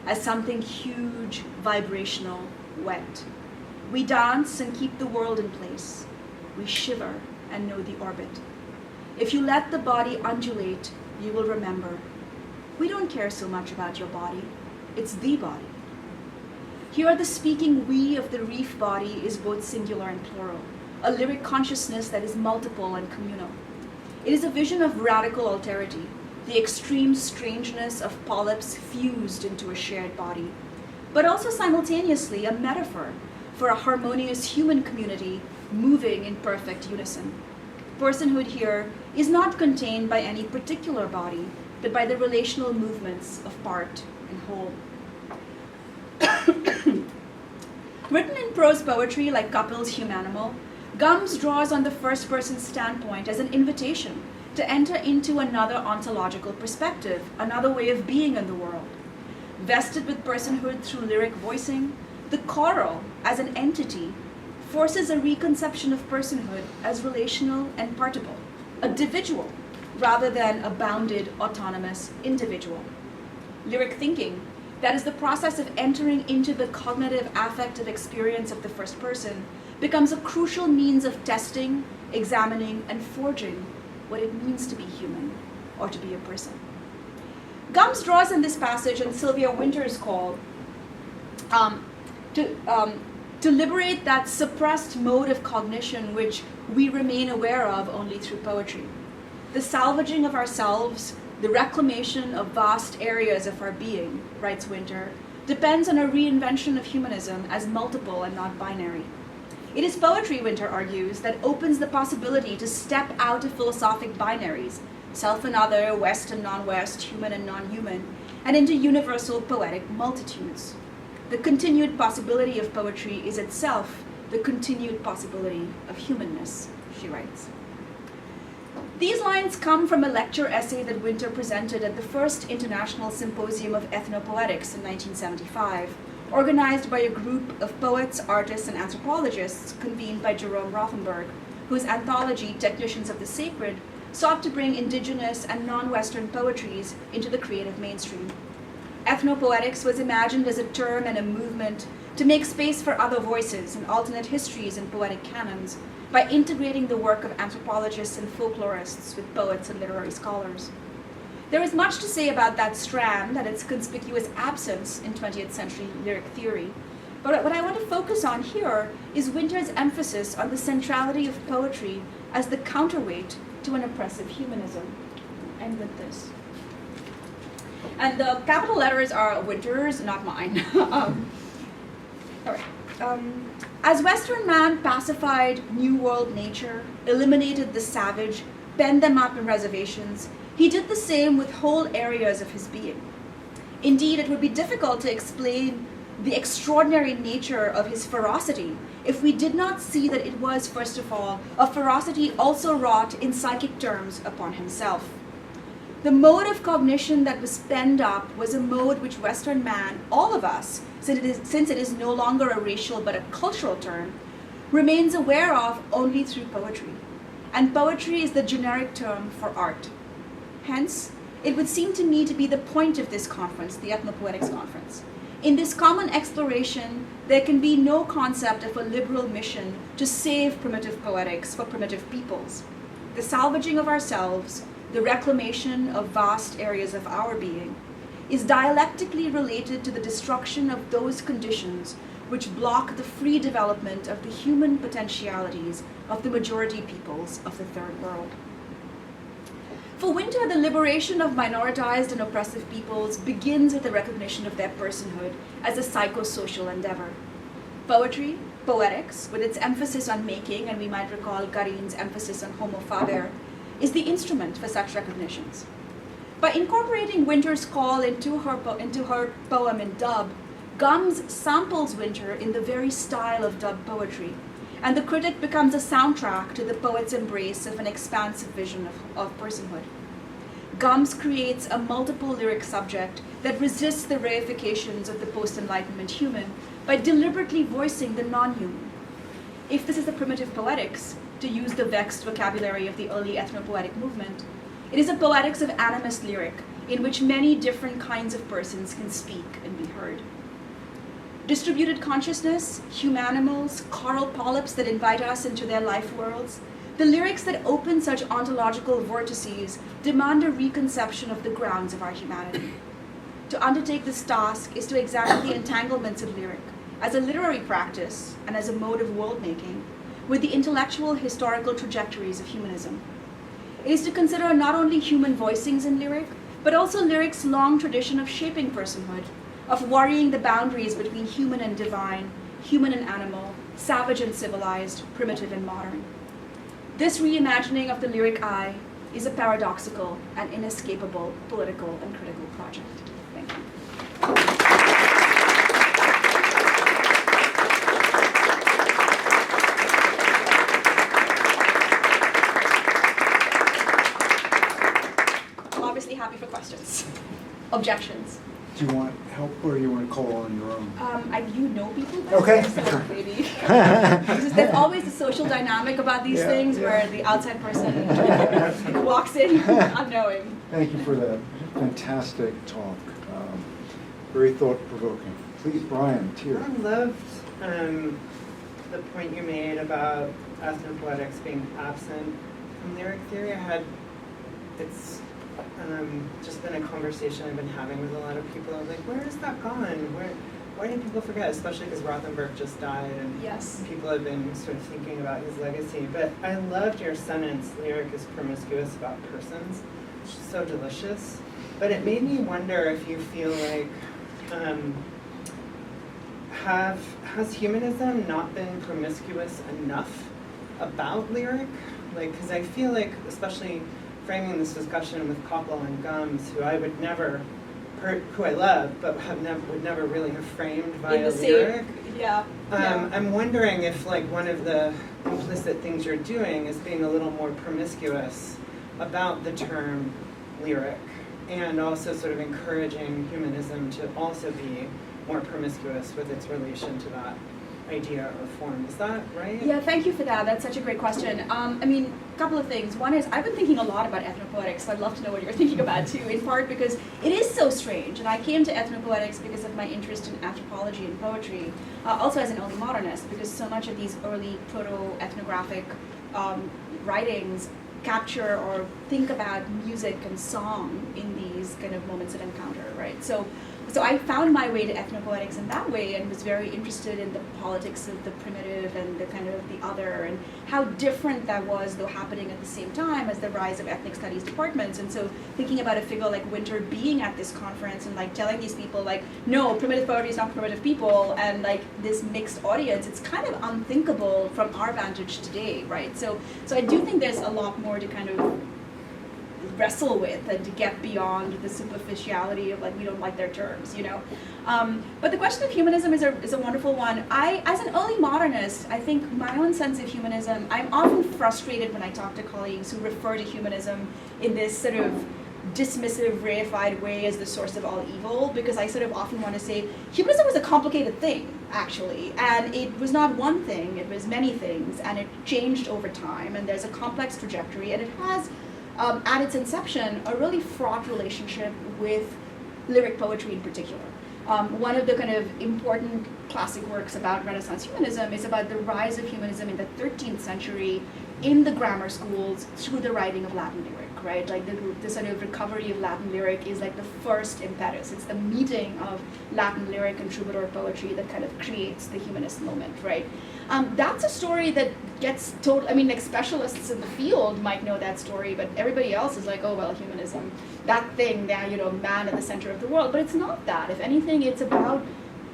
Speaker 2: as something huge, vibrational, wet. We dance and keep the world in place. We shiver and know the orbit. If you let the body undulate, you will remember. We don't care so much about your body. It's the body. Here the speaking we of the reef body is both singular and plural, a lyric consciousness that is multiple and communal. It is a vision of radical alterity, the extreme strangeness of polyps fused into a shared body, but also simultaneously a metaphor for a harmonious human community moving in perfect unison. Personhood here is not contained by any particular body, but by the relational movements of part and whole. Written in prose poetry like Couples' Humanimal, Gumbs draws on the first-person standpoint as an invitation to enter into another ontological perspective, another way of being in the world. Vested with personhood through lyric voicing, the choral, as an entity, forces a reconception of personhood as relational and partible, a dividual, rather than a bounded, autonomous individual. Lyric thinking, that is the process of entering into the cognitive affective experience of the first person, becomes a crucial means of testing, examining, and forging what it means to be human, or to be a person. Gumbs draws in this passage on Sylvia Wynter's call to liberate that suppressed mode of cognition which we remain aware of only through poetry. The salvaging of ourselves, the reclamation of vast areas of our being, writes Wynter, depends on a reinvention of humanism as multiple and not binary. It is poetry, Wynter argues, that opens the possibility to step out of philosophic binaries, self and other, West and non-West, human and non-human, and into universal poetic multitudes. The continued possibility of poetry is itself the continued possibility of humanness, she writes. These lines come from a lecture essay that Wynter presented at the first International Symposium of Ethnopoetics in 1975, organized by a group of poets, artists, and anthropologists convened by Jerome Rothenberg, whose anthology, Technicians of the Sacred, sought to bring indigenous and non-Western poetries into the creative mainstream. Ethnopoetics was imagined as a term and a movement to make space for other voices and alternate histories and poetic canons by integrating the work of anthropologists and folklorists with poets and literary scholars. There is much to say about that strand and its conspicuous absence in 20th century lyric theory, but what I want to focus on here is Winter's emphasis on the centrality of poetry as the counterweight to an oppressive humanism. I'll end with this. And the capital letters are Winter's, not mine. All right. As Western man pacified New World nature, eliminated the savage, penned them up in reservations, he did the same with whole areas of his being. Indeed, it would be difficult to explain the extraordinary nature of his ferocity if we did not see that it was, first of all, a ferocity also wrought in psychic terms upon himself. The mode of cognition that was penned up was a mode which Western man, all of us, since it is no longer a racial but a cultural term, remains aware of only through poetry. And poetry is the generic term for art. Hence, it would seem to me to be the point of this conference, the Ethnopoetics Conference. In this common exploration, there can be no concept of a liberal mission to save primitive poetics for primitive peoples. The salvaging of ourselves, the reclamation of vast areas of our being, is dialectically related to the destruction of those conditions which block the free development of the human potentialities of the majority peoples of the Third World. For Winter, the liberation of minoritized and oppressive peoples begins with the recognition of their personhood as a psychosocial endeavor. Poetry, poetics, with its emphasis on making, and we might recall Garin's emphasis on homo faber, is the instrument for such recognitions. By incorporating Winter's call into her poem in dub, Gums samples Winter in the very style of dub poetry, and the critic becomes a soundtrack to the poet's embrace of an expansive vision of personhood. Gums creates a multiple lyric subject that resists the reifications of the post-Enlightenment human by deliberately voicing the non-human. If this is the primitive poetics, to use the vexed vocabulary of the early ethnopoetic movement, it is a poetics of animist lyric in which many different kinds of persons can speak and be heard. Distributed consciousness, humanimals, coral polyps that invite us into their life worlds, the lyrics that open such ontological vortices demand a reconception of the grounds of our humanity. To undertake this task is to examine the entanglements of lyric as a literary practice and as a mode of world-making with the intellectual historical trajectories of humanism. It is to consider not only human voicings in lyric, but also lyric's long tradition of shaping personhood, of worrying the boundaries between human and divine, human and animal, savage and civilized, primitive and modern. This reimagining of the lyric I is a paradoxical and inescapable political and critical project. Thank you. I'm obviously happy for questions. Objections.
Speaker 1: Do you want help or you want to call on your own?
Speaker 2: You know people better,
Speaker 1: Okay.
Speaker 2: so maybe. There's always a social dynamic about these things where the outside person walks in unknowing.
Speaker 1: Thank you for that fantastic talk. Very thought-provoking. Please, Brian, Tier.
Speaker 4: I loved the point you made about ethnopoetics being absent from lyric theory. It's just been a conversation I've been having with a lot of people. I was like, where has that gone? Why do people forget? Especially because Rothenberg just died, and
Speaker 2: Yes.
Speaker 4: people have been sort of thinking about his legacy. But I loved your sentence, lyric is promiscuous about persons, which is so delicious. But it made me wonder if you feel like, has humanism not been promiscuous enough about lyric? Like, because I feel like, especially framing this discussion with Koppel and Gums, who I would never, who I love, but would never really have framed via lyric.
Speaker 2: Yeah.
Speaker 4: I'm wondering if, like, one of the implicit things you're doing is being a little more promiscuous about the term lyric, and also sort of encouraging humanism to also be more promiscuous with its relation to that idea or form. Is that right?
Speaker 2: Yeah, thank you for that. That's such a great question. I mean, a couple of things. One is I've been thinking a lot about ethnopoetics, so I'd love to know what you're thinking about too, in part because it is so strange. And I came to ethnopoetics because of my interest in anthropology and poetry, also as an early modernist, because so much of these early proto-ethnographic writings capture or think about music and song in these kind of moments of encounter, right? So I found my way to ethnopoetics in that way and was very interested in the politics of the primitive and the kind of the other and how different that was, though happening at the same time as the rise of ethnic studies departments. And so thinking about a figure like Winter being at this conference and like telling these people like, no, primitive poetry is not primitive people, and like this mixed audience, it's kind of unthinkable from our vantage today, right? So I do think there's a lot more to kind of wrestle with and to get beyond the superficiality of like we don't like their terms, you know. But the question of humanism is a wonderful one. As an early modernist, I think my own sense of humanism, I'm often frustrated when I talk to colleagues who refer to humanism in this sort of dismissive, reified way as the source of all evil, because I sort of often want to say humanism was a complicated thing, actually, and it was not one thing, it was many things, and it changed over time, and there's a complex trajectory, and it has at its inception, a really fraught relationship with lyric poetry in particular. One of the kind of important classic works about Renaissance humanism is about the rise of humanism in the 13th century in the grammar schools through the writing of Latin lyric, right? Like the sort of recovery of Latin lyric is like the first impetus. It's the meeting of Latin lyric and troubadour poetry that kind of creates the humanist moment, right? That's a story that gets told, I mean, like specialists in the field might know that story, but everybody else is like, oh, well, humanism, that thing, that, you know, man at the center of the world. But it's not that. If anything, it's about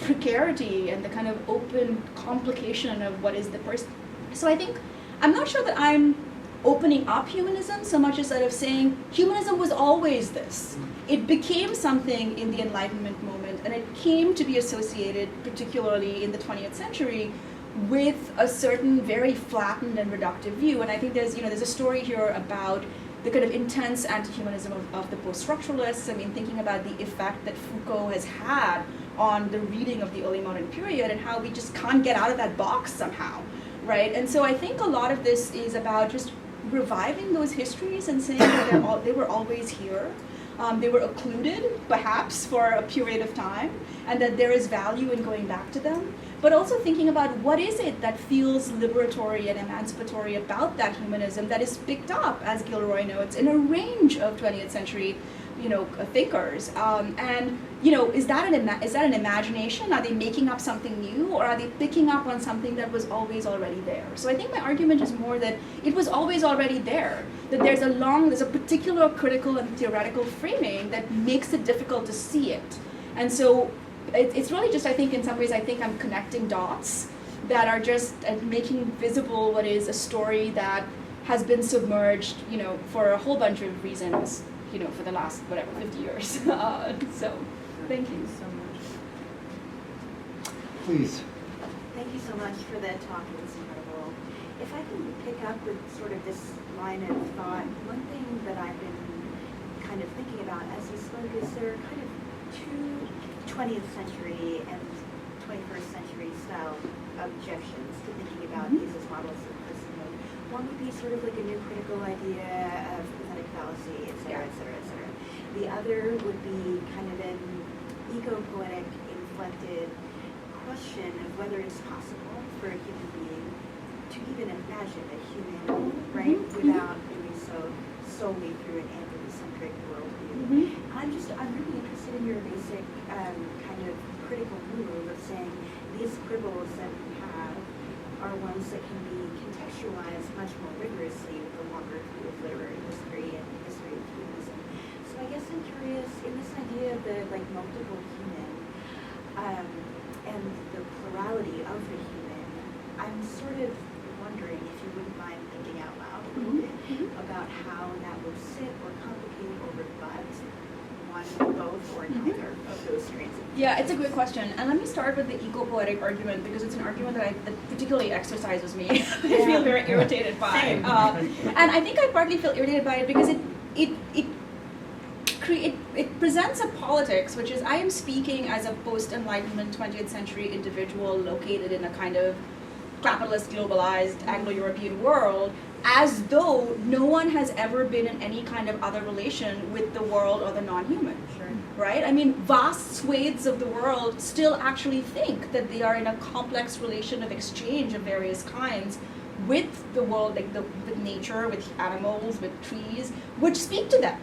Speaker 2: precarity and the kind of open complication of what is the person. So I think, I'm not sure that I'm opening up humanism so much as that of saying humanism was always this. It became something in the Enlightenment moment, and it came to be associated, particularly in the 20th century, with a certain very flattened and reductive view. And I think there's a story here about the kind of intense anti-humanism of the post-structuralists. I mean, thinking about the effect that Foucault has had on the reading of the early modern period and how we just can't get out of that box somehow, right? And so I think a lot of this is about just reviving those histories and saying that they were always here. They were occluded, perhaps, for a period of time, and that there is value in going back to them. But also thinking about what is it that feels liberatory and emancipatory about that humanism that is picked up, as Gilroy notes, in a range of 20th century, thinkers. And is that an imagination? Are they making up something new, or are they picking up on something that was always already there? So I think my argument is more that it was always already there. That there's a particular critical and theoretical framing that makes it difficult to see it. And so it's really just, I think, in some ways, I think I'm connecting dots that are just making visible what is a story that has been submerged, for a whole bunch of reasons, for the last, 50 years. So, thank you so much.
Speaker 1: Please.
Speaker 5: Thank you so much for that talk. It was incredible. If I can pick up with sort of this line of thought, one thing that I've been kind of thinking about as you spoke is there are kind of two 20th century and 21st century style objections to thinking about these as models of personhood. One would be sort of like a new critical idea of pathetic fallacy, et cetera, et cetera, et cetera. The other would be kind of an eco-poetic inflected question of whether it's possible for a human being to even imagine a human, right, without doing so solely through an anthropocentric worldview. I'm really interested in your basic kind of critical move of saying these quibbles that we have are ones that can be contextualized much more rigorously with a longer view of literary history and the history of humanism. So I guess I'm curious, in this idea of the multiple human and the plurality of the human, I'm sort of wondering if you wouldn't mind thinking out loud a little bit about how that would sit or complicate or rebut one, both, or neither of those strains.
Speaker 2: Yeah, it's a good question. And let me start with the eco-poetic argument, because it's an argument that particularly exercises me. I feel very irritated by. And I think I partly feel irritated by it because it it presents a politics, which is I am speaking as a post-Enlightenment 20th century individual located in a kind of capitalist, globalized, Anglo-European world, as though no one has ever been in any kind of other relation with the world or the non-human.
Speaker 4: Sure.
Speaker 2: Right? I mean, vast swathes of the world still actually think that they are in a complex relation of exchange of various kinds with the world, like with nature, with animals, with trees, which speak to them.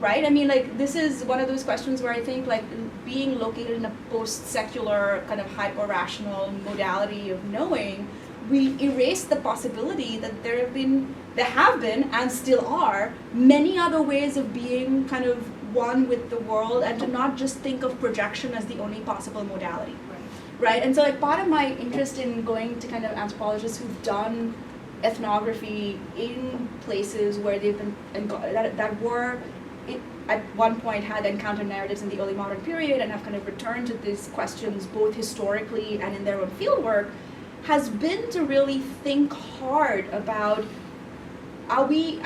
Speaker 2: Right? I mean, like, this is one of those questions where I think, like, being located in a post-secular kind of hyper-rational modality of knowing, we erase the possibility that there have been and still are many other ways of being kind of one with the world, and to not just think of projection as the only possible modality. Right? And so, like, part of my interest in going to kind of anthropologists who've done ethnography in places where they've been that were at one point had encountered narratives in the early modern period and have kind of returned to these questions both historically and in their own fieldwork, has been to really think hard about, are we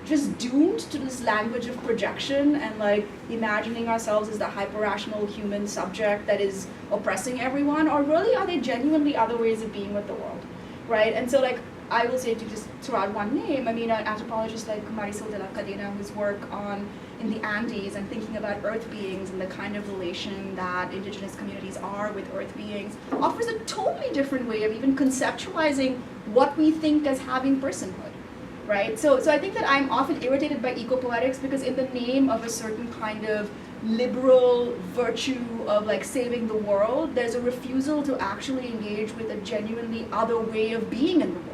Speaker 2: just doomed to this language of projection and like imagining ourselves as the hyper-rational human subject that is oppressing everyone, or really are there genuinely other ways of being with the world, right? And so, like, I will say, to just throw out one name, I mean, an anthropologist like Marisol de la Cadena, whose work in the Andes and thinking about earth beings and the kind of relation that indigenous communities are with earth beings, offers a totally different way of even conceptualizing what we think as having personhood, right? So I think that I'm often irritated by eco-poetics because in the name of a certain kind of liberal virtue of like saving the world, there's a refusal to actually engage with a genuinely other way of being in the world.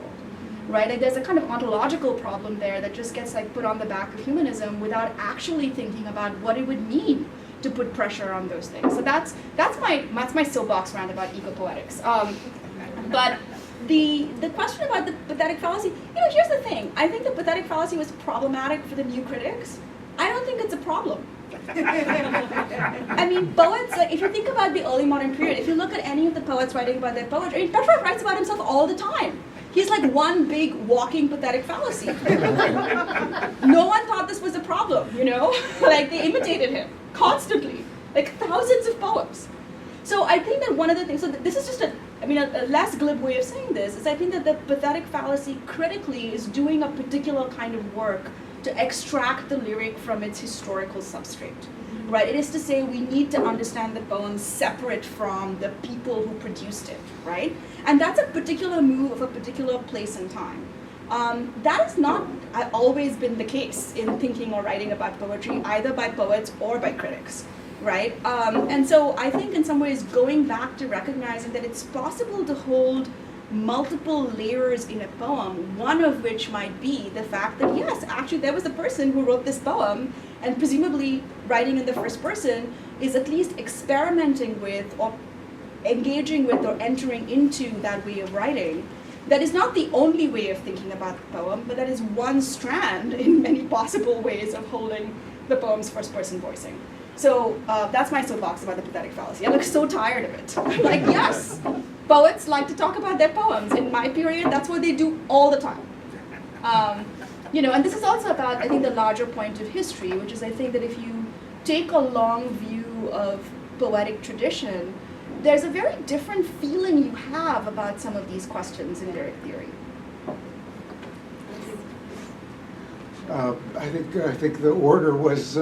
Speaker 2: Right? Like, there's a kind of ontological problem there that just gets like put on the back of humanism without actually thinking about what it would mean to put pressure on those things. So that's my soapbox rant about eco-poetics. But the question about the pathetic fallacy, here's the thing. I think the pathetic fallacy was problematic for the new critics. I don't think it's a problem. I mean, poets, like, if you think about the early modern period, if you look at any of the poets writing about their poetry, Petrarch writes about himself all the time. He's like one big walking pathetic fallacy. No one thought this was a problem, Like, they imitated him constantly, like thousands of poems. So I think that one of the things, so this is just a less glib way of saying this, is I think that the pathetic fallacy critically is doing a particular kind of work to extract the lyric from its historical substrate. Right? It is to say, we need to understand the poem separate from the people who produced it, right? And that's a particular move of a particular place and time. That has not always been the case in thinking or writing about poetry, either by poets or by critics, right? And so I think in some ways going back to recognizing that it's possible to hold multiple layers in a poem, one of which might be the fact that, yes, actually there was a person who wrote this poem, and presumably writing in the first person is at least experimenting with or engaging with or entering into that way of writing. That is not the only way of thinking about the poem, but that is one strand in many possible ways of holding the poem's first-person voicing. So that's my soapbox about the pathetic fallacy. I look so tired of it. I'm like, yes, poets like to talk about their poems. In my period, that's what they do all the time. And this is also about, I think, the larger point of history, which is I think that if you take a long view of poetic tradition, there's a very different feeling you have about some of these questions in lyric theory.
Speaker 1: I think the order was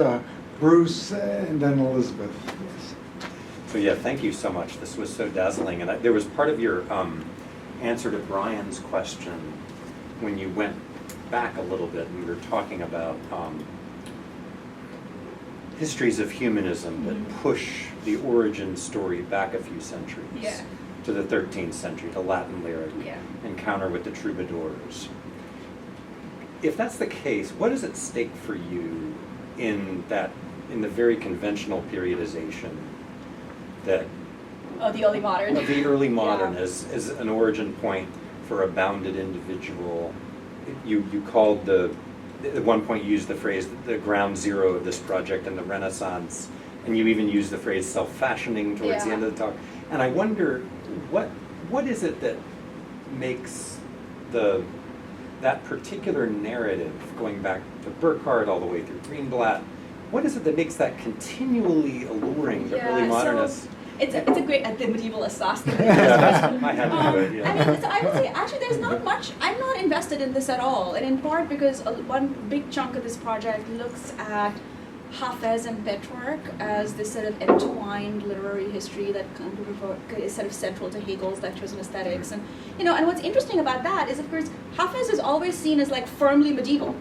Speaker 1: Bruce and then Elizabeth. Yes.
Speaker 6: So yeah, thank you so much. This was so dazzling, and there was part of your answer to Brian's question when you went back a little bit and we were talking about histories of humanism that push the origin story back a few centuries to the 13th century, the Latin lyric, encounter with the troubadours. If that's the case, what is at stake for you in the very conventional periodization that
Speaker 2: the early modern.
Speaker 6: Of the early modern as an origin point for a bounded individual? You called at one point you used the phrase the ground zero of this project in the Renaissance, and you even used the phrase self-fashioning towards the end of the talk. And I wonder, what is it that makes that particular narrative, going back to Burckhardt all the way through Greenblatt, what is it that makes that continually alluring to early modernists?
Speaker 2: It's a great, the medieval assassin.
Speaker 6: I had to do it, yeah.
Speaker 2: I mean, so I would say, actually, there's not much, I'm not invested in this at all, and in part because one big chunk of this project looks at Hafez and Petrarch as this sort of entwined literary history that kind of is sort of central to Hegel's lectures on aesthetics. And, and what's interesting about that is, of course, Hafez is always seen as like firmly medieval,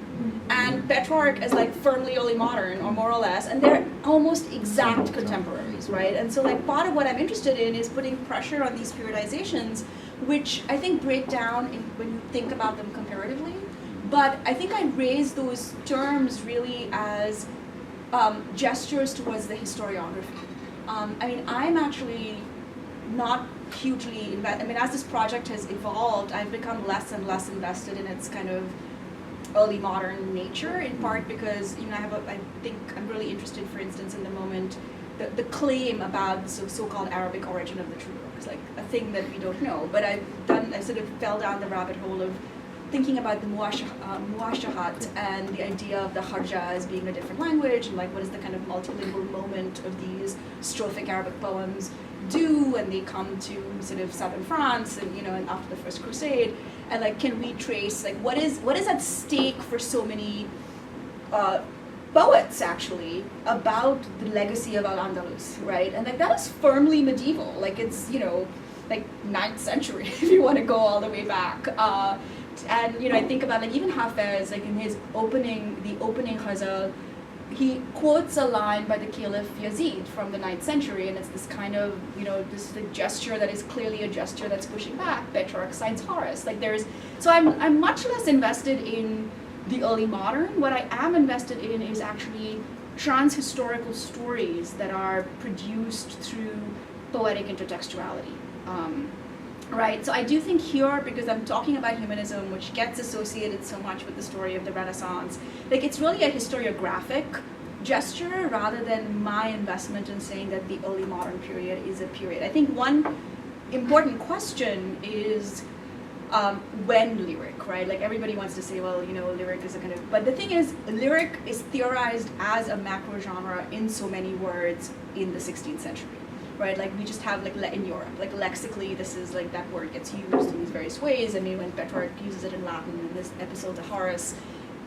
Speaker 2: and Petrarch as like firmly early modern, or more or less, and they're almost exact contemporaries, right? And so like part of what I'm interested in is putting pressure on these periodizations, which I think break down when you think about them comparatively. But I think I raise those terms really as gestures towards the historiography. I mean, I'm actually not hugely invested. I mean, as this project has evolved, I've become less and less invested in its kind of early modern nature, in part because I think I'm really interested, for instance, in the moment, the claim about the so-called Arabic origin of the troubadours, like a thing that we don't know. But I sort of fell down the rabbit hole of thinking about the muashahat and the idea of the harja as being a different language, and like what is the kind of multilingual moment of these strophic Arabic poems do when they come to sort of southern France and and after the First Crusade, and like can we trace like what is at stake for so many poets actually about the legacy of Al-Andalus, right? And like that is firmly medieval, like it's like 9th century if you want to go all the way back. And I think about like even Hafez, like in his opening ghazal, he quotes a line by the Caliph Yazid from the 9th century, and it's this kind of this gesture that is clearly a gesture that's pushing back. Petrarch cites Horace. Like so I'm much less invested in the early modern. What I am invested in is actually trans-historical stories that are produced through poetic intertextuality. Right, so I do think here, because I'm talking about humanism, which gets associated so much with the story of the Renaissance, like it's really a historiographic gesture rather than my investment in saying that the early modern period is a period. I think one important question is when lyric, right? Like everybody wants to say, well, lyric is a kind of, but the thing is, lyric is theorized as a macro genre in so many words in the 16th century. Right, like we just have like in Europe, like lexically, this is like that word gets used in these various ways. I mean, when Petrarch uses it in Latin in this episode to Horace,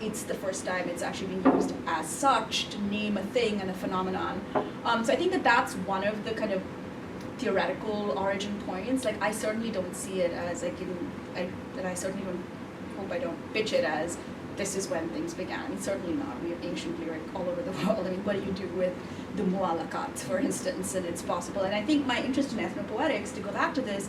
Speaker 2: it's the first time it's actually being used as such to name a thing and a phenomenon. So I think that's one of the kind of theoretical origin points. Like I certainly don't see it as like and I certainly hope I don't pitch it as this is when things began. Certainly not. We have ancient lyric all over the world. I mean, what do you do with the mu'alakat, for instance, and it's possible. And I think my interest in ethnopoetics, to go back to this,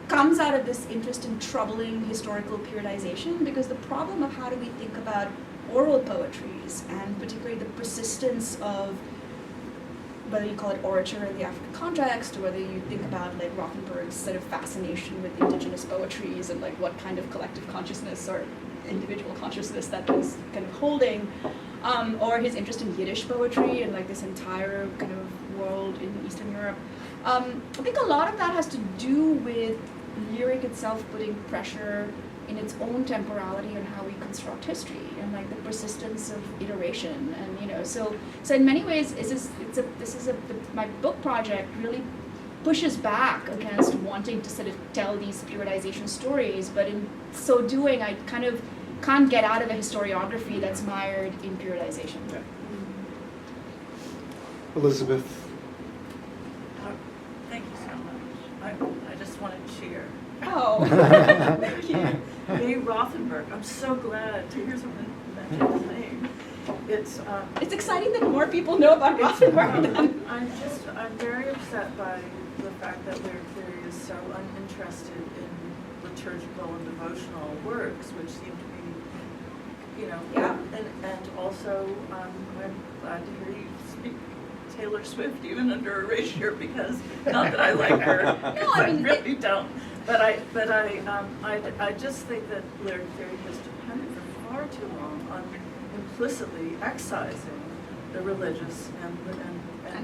Speaker 2: comes out of this interest in troubling historical periodization, because the problem of how do we think about oral poetries, and particularly the persistence of whether you call it orature in the African context, or whether you think about like Rothenberg's sort of fascination with indigenous poetries and like what kind of collective consciousness or individual consciousness that was kind of holding, or his interest in Yiddish poetry and like this entire kind of world in Eastern Europe. I think a lot of that has to do with lyric itself putting pressure in its own temporality on how we construct history and like the persistence of iteration, and so in many ways my book project really pushes back against wanting to sort of tell these periodization stories, but in so doing I kind of can't get out of a historiography that's mired in periodization.
Speaker 6: Yeah.
Speaker 1: Elizabeth.
Speaker 7: Thank you so much. I just want to cheer.
Speaker 2: Oh, thank you.
Speaker 7: Lee Rothenberg. I'm so glad to hear someone mention his name.
Speaker 2: It's exciting that more people know about Rothenberg.
Speaker 7: I'm very upset by the fact that lyric theory is so uninterested in liturgical and devotional works, which seem to be,
Speaker 2: Yeah.
Speaker 7: And also I'm glad to hear you speak Taylor Swift even under erasure, because not that I like her,
Speaker 2: No, I mean,
Speaker 7: I really don't. But I just think that lyric theory has depended for far too long on implicitly excising the religious and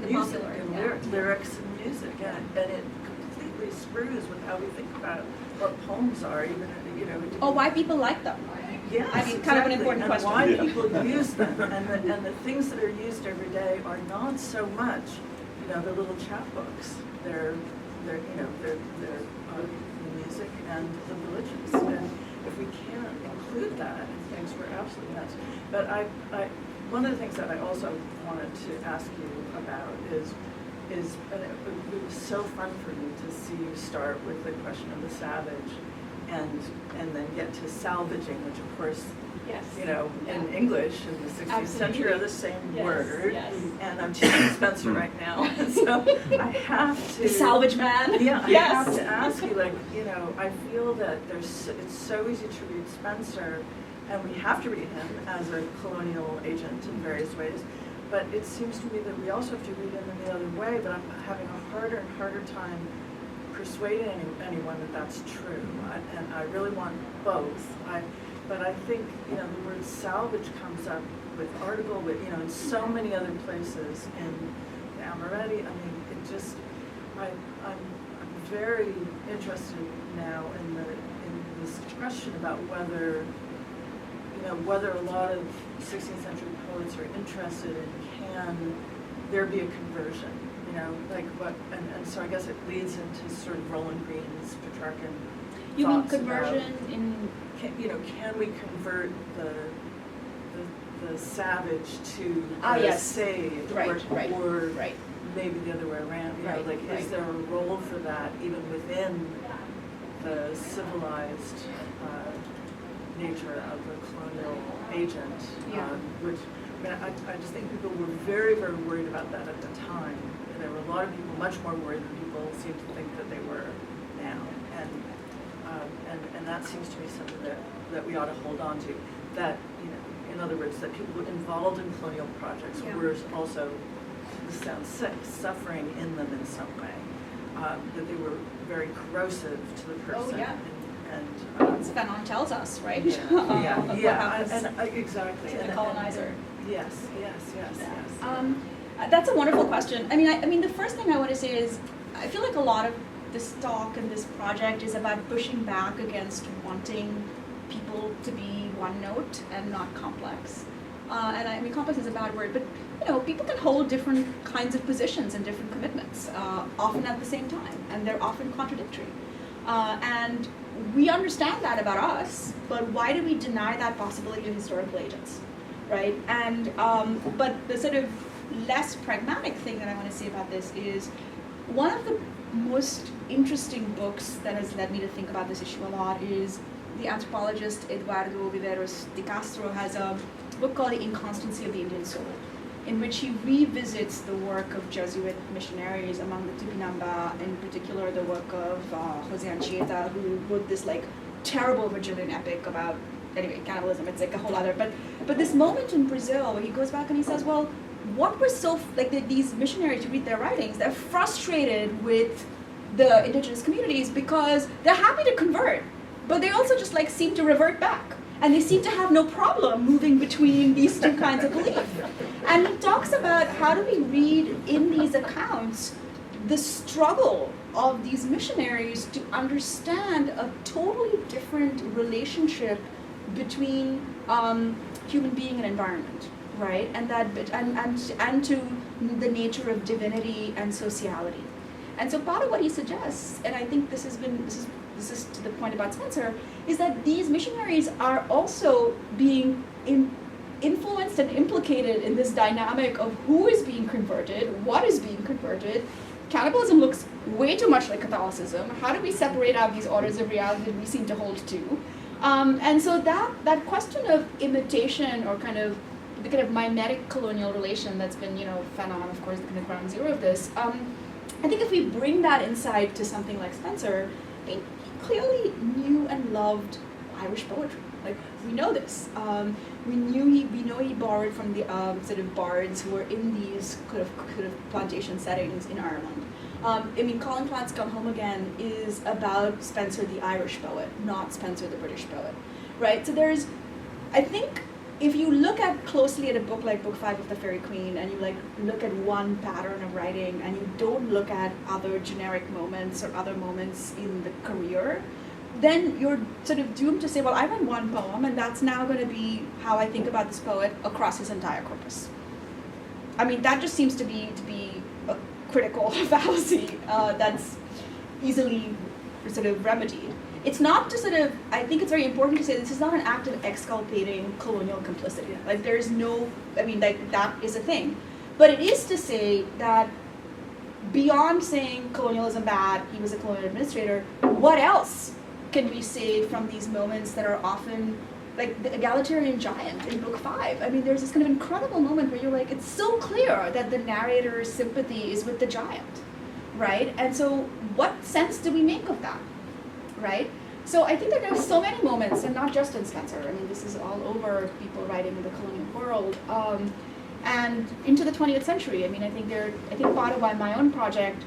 Speaker 2: the
Speaker 7: music
Speaker 2: popular,
Speaker 7: and
Speaker 2: yeah.
Speaker 7: lyrics and music, and it completely screws with how we think about what poems are. Even
Speaker 2: Oh, why people like them?
Speaker 7: Yes,
Speaker 2: I mean, kind of an
Speaker 7: exactly.
Speaker 2: important
Speaker 7: and
Speaker 2: question.
Speaker 7: why
Speaker 6: Yeah.
Speaker 7: people use them, and the things that are used every day are not so much, the little chapbooks. They're the music and the religions. And if we can't include that in things, we're absolutely nuts. But one of the things that I also wanted to ask you about is and it was so fun for me to see you start with the question of the savage, and then get to salvaging, which of course,
Speaker 2: Yes.
Speaker 7: in English in the 16th century are the same
Speaker 2: Yes,
Speaker 7: word.
Speaker 2: yes.
Speaker 7: And I'm teaching Spencer right now, and so I have to.
Speaker 2: The salvage man.
Speaker 7: Yeah, I
Speaker 2: Yes.
Speaker 7: have to ask you, I feel that it's so easy to read Spencer, and we have to read him as a colonial agent in various ways. But it seems to me that we also have to read him in the other way, but I'm having a harder and harder time persuading anyone that that's true. And I really want both. But I think, the word salvage comes up with article, in so many other places in Amoretti. I mean, it just, I'm very interested now in this question about whether a lot of 16th century poets are interested in, can there be a conversion? And so I guess it leads into sort of Roland Greene's Petrarchan
Speaker 2: You mean
Speaker 7: thoughts
Speaker 2: conversion
Speaker 7: about,
Speaker 2: in?
Speaker 7: can we convert the savage to the
Speaker 2: Yes.
Speaker 7: saved,
Speaker 2: Right,
Speaker 7: or
Speaker 2: right.
Speaker 7: maybe the other way around?
Speaker 2: Right,
Speaker 7: Is
Speaker 2: right.
Speaker 7: there a role for that even within the civilized nature of the colonial agent?
Speaker 2: Yeah.
Speaker 7: Which I just think people were very, very worried about that at the time. And there were a lot of people much more worried than people seem to think that they were now. And that seems to be something that we ought to hold on to. That, in other words, that people involved in colonial projects were also, this sounds sick, suffering in them in some way. That they were very corrosive to the person.
Speaker 2: Oh, yeah.
Speaker 7: And
Speaker 2: Fanon tells us, right?
Speaker 7: yeah,
Speaker 2: Of what
Speaker 7: yeah,
Speaker 2: happens
Speaker 7: exactly.
Speaker 2: to the
Speaker 7: And-
Speaker 2: colonizer.
Speaker 7: Yes.
Speaker 2: That's a wonderful question. I mean, the first thing I want to say is, I feel like a lot of this talk and this project is about pushing back against wanting people to be one note and not complex. And I mean, complex is a bad word, but people can hold different kinds of positions and different commitments, often at the same time, and they're often contradictory. And we understand that about us, but why do we deny that possibility to historical agents, right? And but the sort of less pragmatic thing that I want to say about this is one of the most interesting books that has led me to think about this issue a lot is the anthropologist Eduardo Viveros de Castro has a book called The Inconstancy of the Indian Soul, in which he revisits the work of Jesuit missionaries among the Tupinamba, in particular the work of Jose Anchieta, who wrote this terrible Virgilian epic about, cannibalism. It's a whole other, but this moment in Brazil where he goes back and he says, well, what was so, these missionaries who read their writings, they're frustrated with the indigenous communities because they're happy to convert, but they also just seem to revert back. And they seem to have no problem moving between these two kinds of belief. And he talks about how do we read in these accounts the struggle of these missionaries to understand a totally different relationship between human being and environment, right? And that and to the nature of divinity and sociality. And so part of what he suggests, and I think this is to the point about Spencer, is that these missionaries are also being influenced and implicated in this dynamic of who is being converted, what is being converted. Cannibalism looks way too much like Catholicism. How do we separate out these orders of reality that we seem to hold to? And so that question of imitation or the kind of mimetic colonial relation that's been, Fanon, of course, the kind of ground zero of this. I think if we bring that insight to something like Spencer, he clearly knew and loved Irish poetry. We know this. We know he borrowed from the sort of bards who were in these kind of plantation settings in Ireland. Colin Platt's Come Home Again is about Spencer the Irish poet, not Spencer the British poet, right? So I think if you look closely at a book like Book 5 of the Fairy Queen, and you look at one pattern of writing, and you don't look at other generic moments or other moments in the career, then you're sort of doomed to say, well, I read one poem, and that's now going to be how I think about this poet across his entire corpus. I mean, that just seems to be a critical fallacy that's easily sort of remedied. It's not to sort of, I think it's very important to say this is not an act of exculpating colonial complicity. Like there is no, I mean, like that is a thing. But it is to say that beyond saying colonialism bad, he was a colonial administrator, what else can we say from these moments that are often like the egalitarian giant in book 5? I mean, there's this kind of incredible moment where you're like, it's so clear that the narrator's sympathy is with the giant, right? And so what sense do we make of that, right? So I think that there are so many moments, and not just in Spencer, I mean, this is all over people writing in the colonial world, and into the 20th century. I mean, I think part of why my own project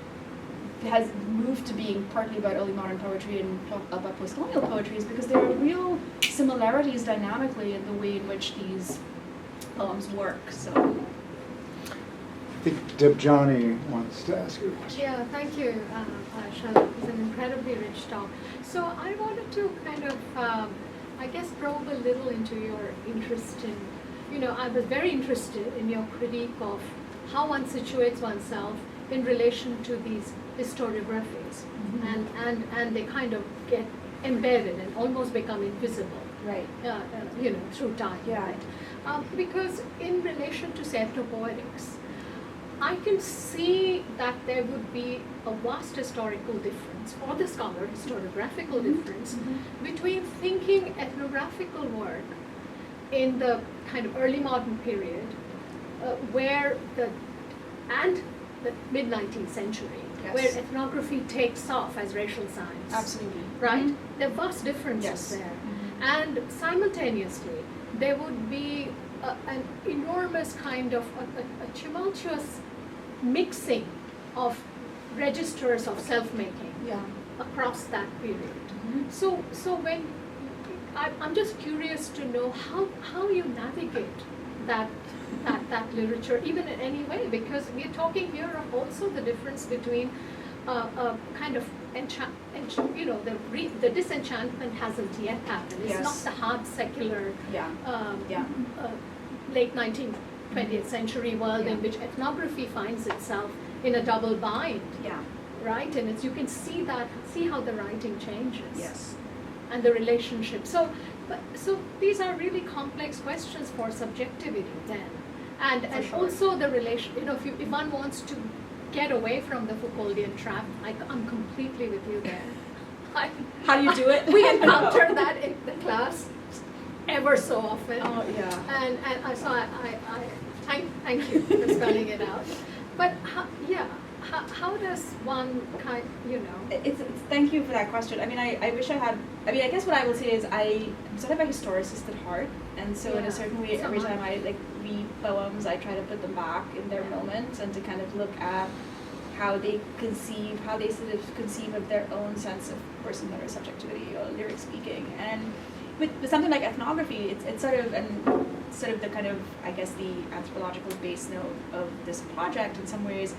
Speaker 2: has moved to being partly about early modern poetry and about post-colonial poetry is because there are real similarities dynamically in the way in which these poems work. So
Speaker 1: I think Debjani wants to ask you a question.
Speaker 8: Yeah, thank you, Ayesha. It was an incredibly rich talk. So I wanted to kind of, I guess, probe a little into your interest in, I was very interested in your critique of how one situates oneself in relation to these historiographies, and they kind of get embedded and almost become invisible,
Speaker 2: right,
Speaker 8: through time,
Speaker 2: yeah.
Speaker 8: right? Because in relation to ethnopoetics, I can see that there would be a vast historical difference, for the scholar, historiographical difference, between thinking ethnographical work in the kind of early modern period, where the mid-19th century,
Speaker 2: yes,
Speaker 8: where ethnography takes off as racial science.
Speaker 2: Absolutely.
Speaker 8: Right? There are vast differences
Speaker 2: Yes.
Speaker 8: there. And simultaneously, there would be an enormous kind of a tumultuous mixing of registers of self-making
Speaker 2: Yeah.
Speaker 8: across that period. So when I'm just curious to know how you navigate that literature, even in any way, because we're talking here of also the difference between a kind of the disenchantment hasn't yet happened. It's
Speaker 2: Yes.
Speaker 8: not the hard secular
Speaker 2: Yeah.
Speaker 8: late 19th, 20th century world in which ethnography finds itself in a double bind,
Speaker 2: Yeah.
Speaker 8: right? And you can see how the writing changes.
Speaker 2: Yes.
Speaker 8: And the relationship. So these are really complex questions for subjectivity then. And
Speaker 2: sure.
Speaker 8: also the relation, if one wants to get away from the Foucauldian trap, I'm completely with you there.
Speaker 2: How do you do it?
Speaker 8: We encounter that in the class ever so often.
Speaker 2: Oh, yeah.
Speaker 8: And so I thank you for spelling it out. But how does one
Speaker 2: It's thank you for that question. I mean, I wish I had. I mean, I guess what I will say is I'm sort of a historicist at heart, and so in a certain way, every time I read poems, I try to put them back in their moment and to kind of look at how they sort of conceive of their own sense of personhood or subjectivity or lyric speaking. And with something like ethnography, it's sort of the kind of, I guess, the anthropological base note of this project in some ways.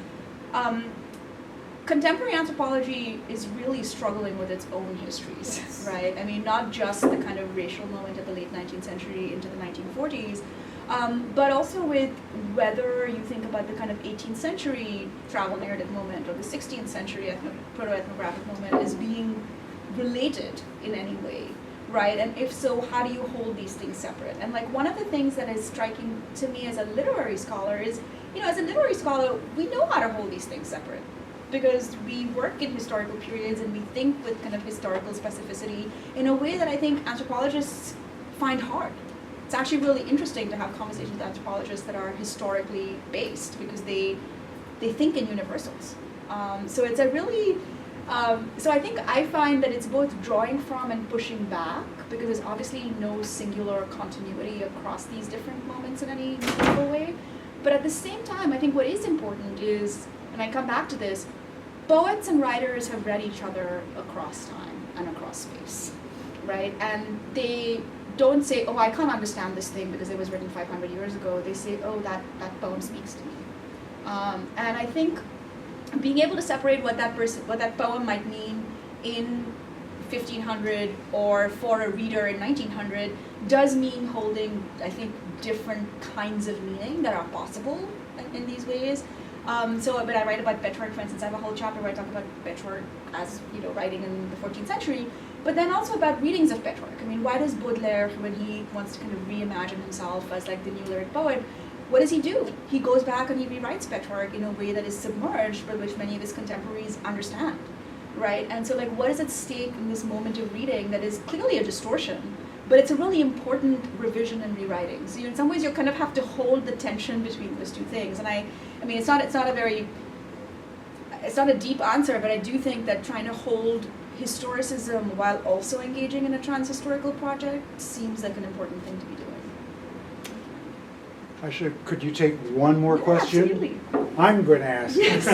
Speaker 2: Contemporary anthropology is really struggling with its own histories,
Speaker 8: Yes.
Speaker 2: right? I mean, not just the kind of racial moment of the late 19th century into the 1940s, but also with whether you think about the kind of 18th century travel narrative moment or the 16th century proto-ethnographic moment as being related in any way, right? And if so, how do you hold these things separate? And like one of the things that is striking to me as a literary scholar is, as a literary scholar, we know how to hold these things separate because we work in historical periods and we think with kind of historical specificity in a way that I think anthropologists find hard. It's actually really interesting to have conversations with anthropologists that are historically based because they think in universals. So it's a really, so I think I find that it's both drawing from and pushing back because there's obviously no singular continuity across these different moments in any meaningful way. But at the same time, I think what is important is, and I come back to this, poets and writers have read each other across time and across space, right? And they don't say, oh, I can't understand this thing because it was written 500 years ago. They say, oh, that poem speaks to me. And I think being able to separate what that poem might mean in 1500 or for a reader in 1900 does mean holding, I think, different kinds of meaning that are possible in these ways. So when I write about Petrarch, for instance, I have a whole chapter where I talk about Petrarch as, writing in the 14th century, but then also about readings of Petrarch. I mean, why does Baudelaire, when he wants to kind of reimagine himself as like the new lyric poet, what does he do? He goes back and he rewrites Petrarch in a way that is submerged, but which many of his contemporaries understand, right? And so like, what is at stake in this moment of reading that is clearly a distortion, but it's a really important revision and rewriting. So in some ways, you kind of have to hold the tension between those two things. And I mean, it's not a deep answer, but I do think that trying to hold historicism while also engaging in a trans-historical project seems like an important thing to be doing.
Speaker 1: Ayesha, could you take one more question?
Speaker 2: Absolutely.
Speaker 1: I'm going to ask.
Speaker 2: Yes.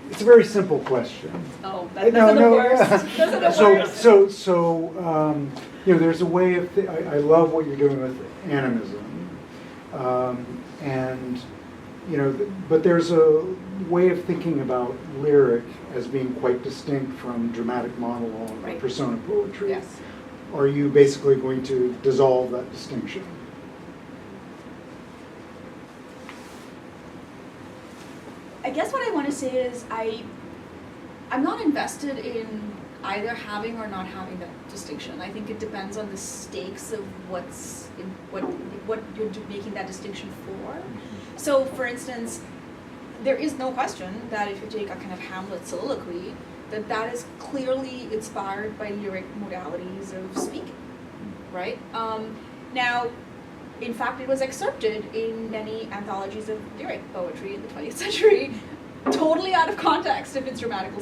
Speaker 1: It's a very simple question.
Speaker 2: Oh, those are the worst. Those are the worst.
Speaker 1: So there's a way of, I love what you're doing with animism. But there's a way of thinking about lyric as being quite distinct from dramatic monologue or persona poetry.
Speaker 2: Yes.
Speaker 1: Are you basically going to dissolve that distinction?
Speaker 2: I guess what I want to say is I'm not invested in either having or not having that distinction. I think it depends on the stakes of what you're making that distinction for. So, for instance, there is no question that if you take a kind of Hamlet soliloquy, that is clearly inspired by lyric modalities of speaking, right? Now, in fact, it was excerpted in many anthologies of lyric poetry in the 20th century, totally out of context of its dramatic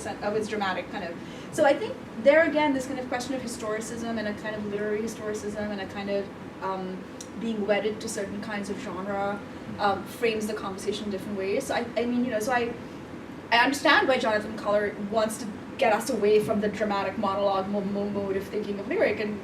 Speaker 2: kind of. So I think there again, this kind of question of historicism and a kind of literary historicism and a kind of being wedded to certain kinds of genre frames the conversation in different ways. So I understand why Jonathan Culler wants to get us away from the dramatic monologue mode of thinking of lyric, and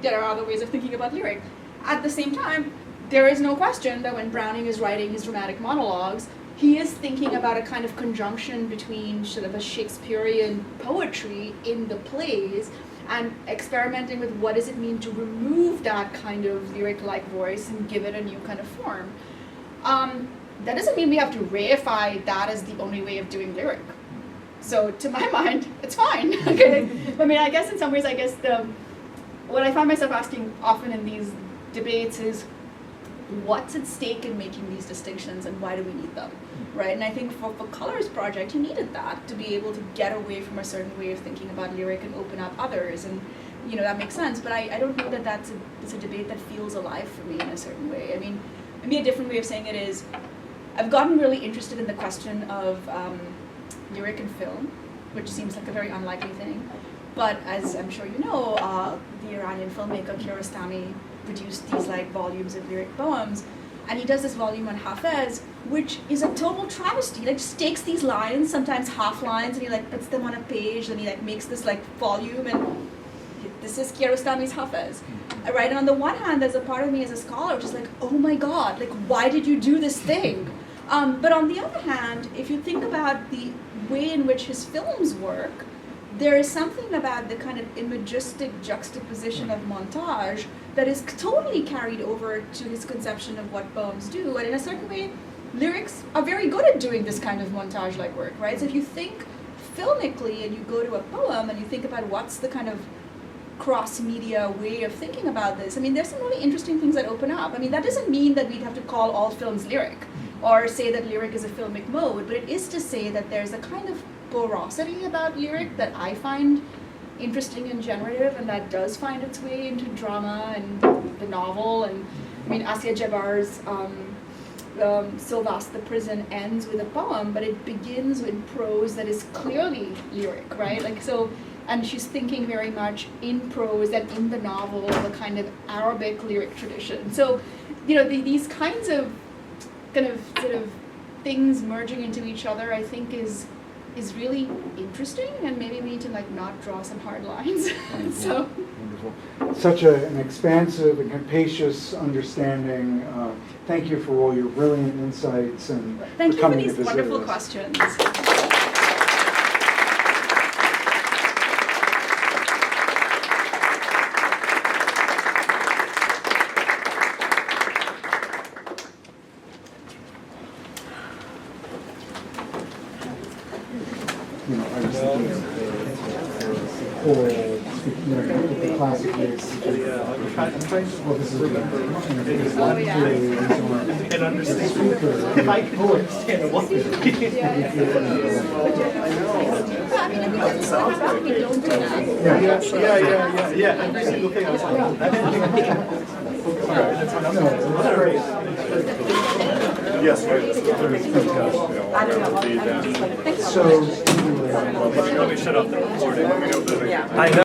Speaker 2: there are other ways of thinking about lyric. At the same time, there is no question that when Browning is writing his dramatic monologues, he is thinking about a kind of conjunction between sort of a Shakespearean poetry in the plays and experimenting with what does it mean to remove that kind of lyric-like voice and give it a new kind of form. That doesn't mean we have to reify that as the only way of doing lyric. So to my mind, it's fine. Okay? I mean, I guess in some ways, what I find myself asking often in these debates is, what's at stake in making these distinctions and why do we need them, right? And I think for Culler's project, he needed that to be able to get away from a certain way of thinking about lyric and open up others, and that makes sense. But I don't know that it's a debate that feels alive for me in a certain way. I mean, maybe a different way of saying it is, I've gotten really interested in the question of lyric and film, which seems like a very unlikely thing. But as I'm sure you know, the Iranian filmmaker Kiarostami produced these volumes of lyric poems, and he does this volume on Hafez, which is a total travesty. He just takes these lines, sometimes half lines, and he puts them on a page, and he makes this volume, and this is Kiarostami's Hafez, right? And on the one hand, there's a part of me as a scholar which is oh my God, why did you do this thing? But on the other hand, if you think about the way in which his films work, there is something about the kind of imagistic juxtaposition of montage that is totally carried over to his conception of what poems do. And in a certain way, lyrics are very good at doing this kind of montage-like work, right? So if you think filmically and you go to a poem and you think about what's the kind of cross-media way of thinking about this, I mean, there's some really interesting things that open up. I mean, that doesn't mean that we'd have to call all films lyric or say that lyric is a filmic mode, but it is to say that there's a kind of porosity about lyric that I find interesting and generative, and that does find its way into drama and the novel. And I mean, Asya Jabbar's So Vast the Prison ends with a poem, but it begins with prose that is clearly lyric, right? And she's thinking very much in prose and in the novel of a kind of Arabic lyric tradition. So, these kinds of sort of things merging into each other, I think is really interesting, and maybe we need to not draw some hard lines. So
Speaker 1: wonderful. Such an expansive and capacious understanding. Thank you for all your brilliant insights and
Speaker 2: thank you for these
Speaker 1: to visit
Speaker 2: wonderful
Speaker 1: us.
Speaker 2: questions.
Speaker 1: classically.
Speaker 3: I'm trying to
Speaker 1: Well, this is
Speaker 3: remember.
Speaker 8: Oh, yeah.
Speaker 3: And understand. If I could understand what.
Speaker 8: Yeah,
Speaker 3: Yeah. Every single thing I was like, that didn't Alright, that's fine. Yes,
Speaker 1: So,
Speaker 3: Let me shut off the recording.
Speaker 7: Yeah.
Speaker 3: I know.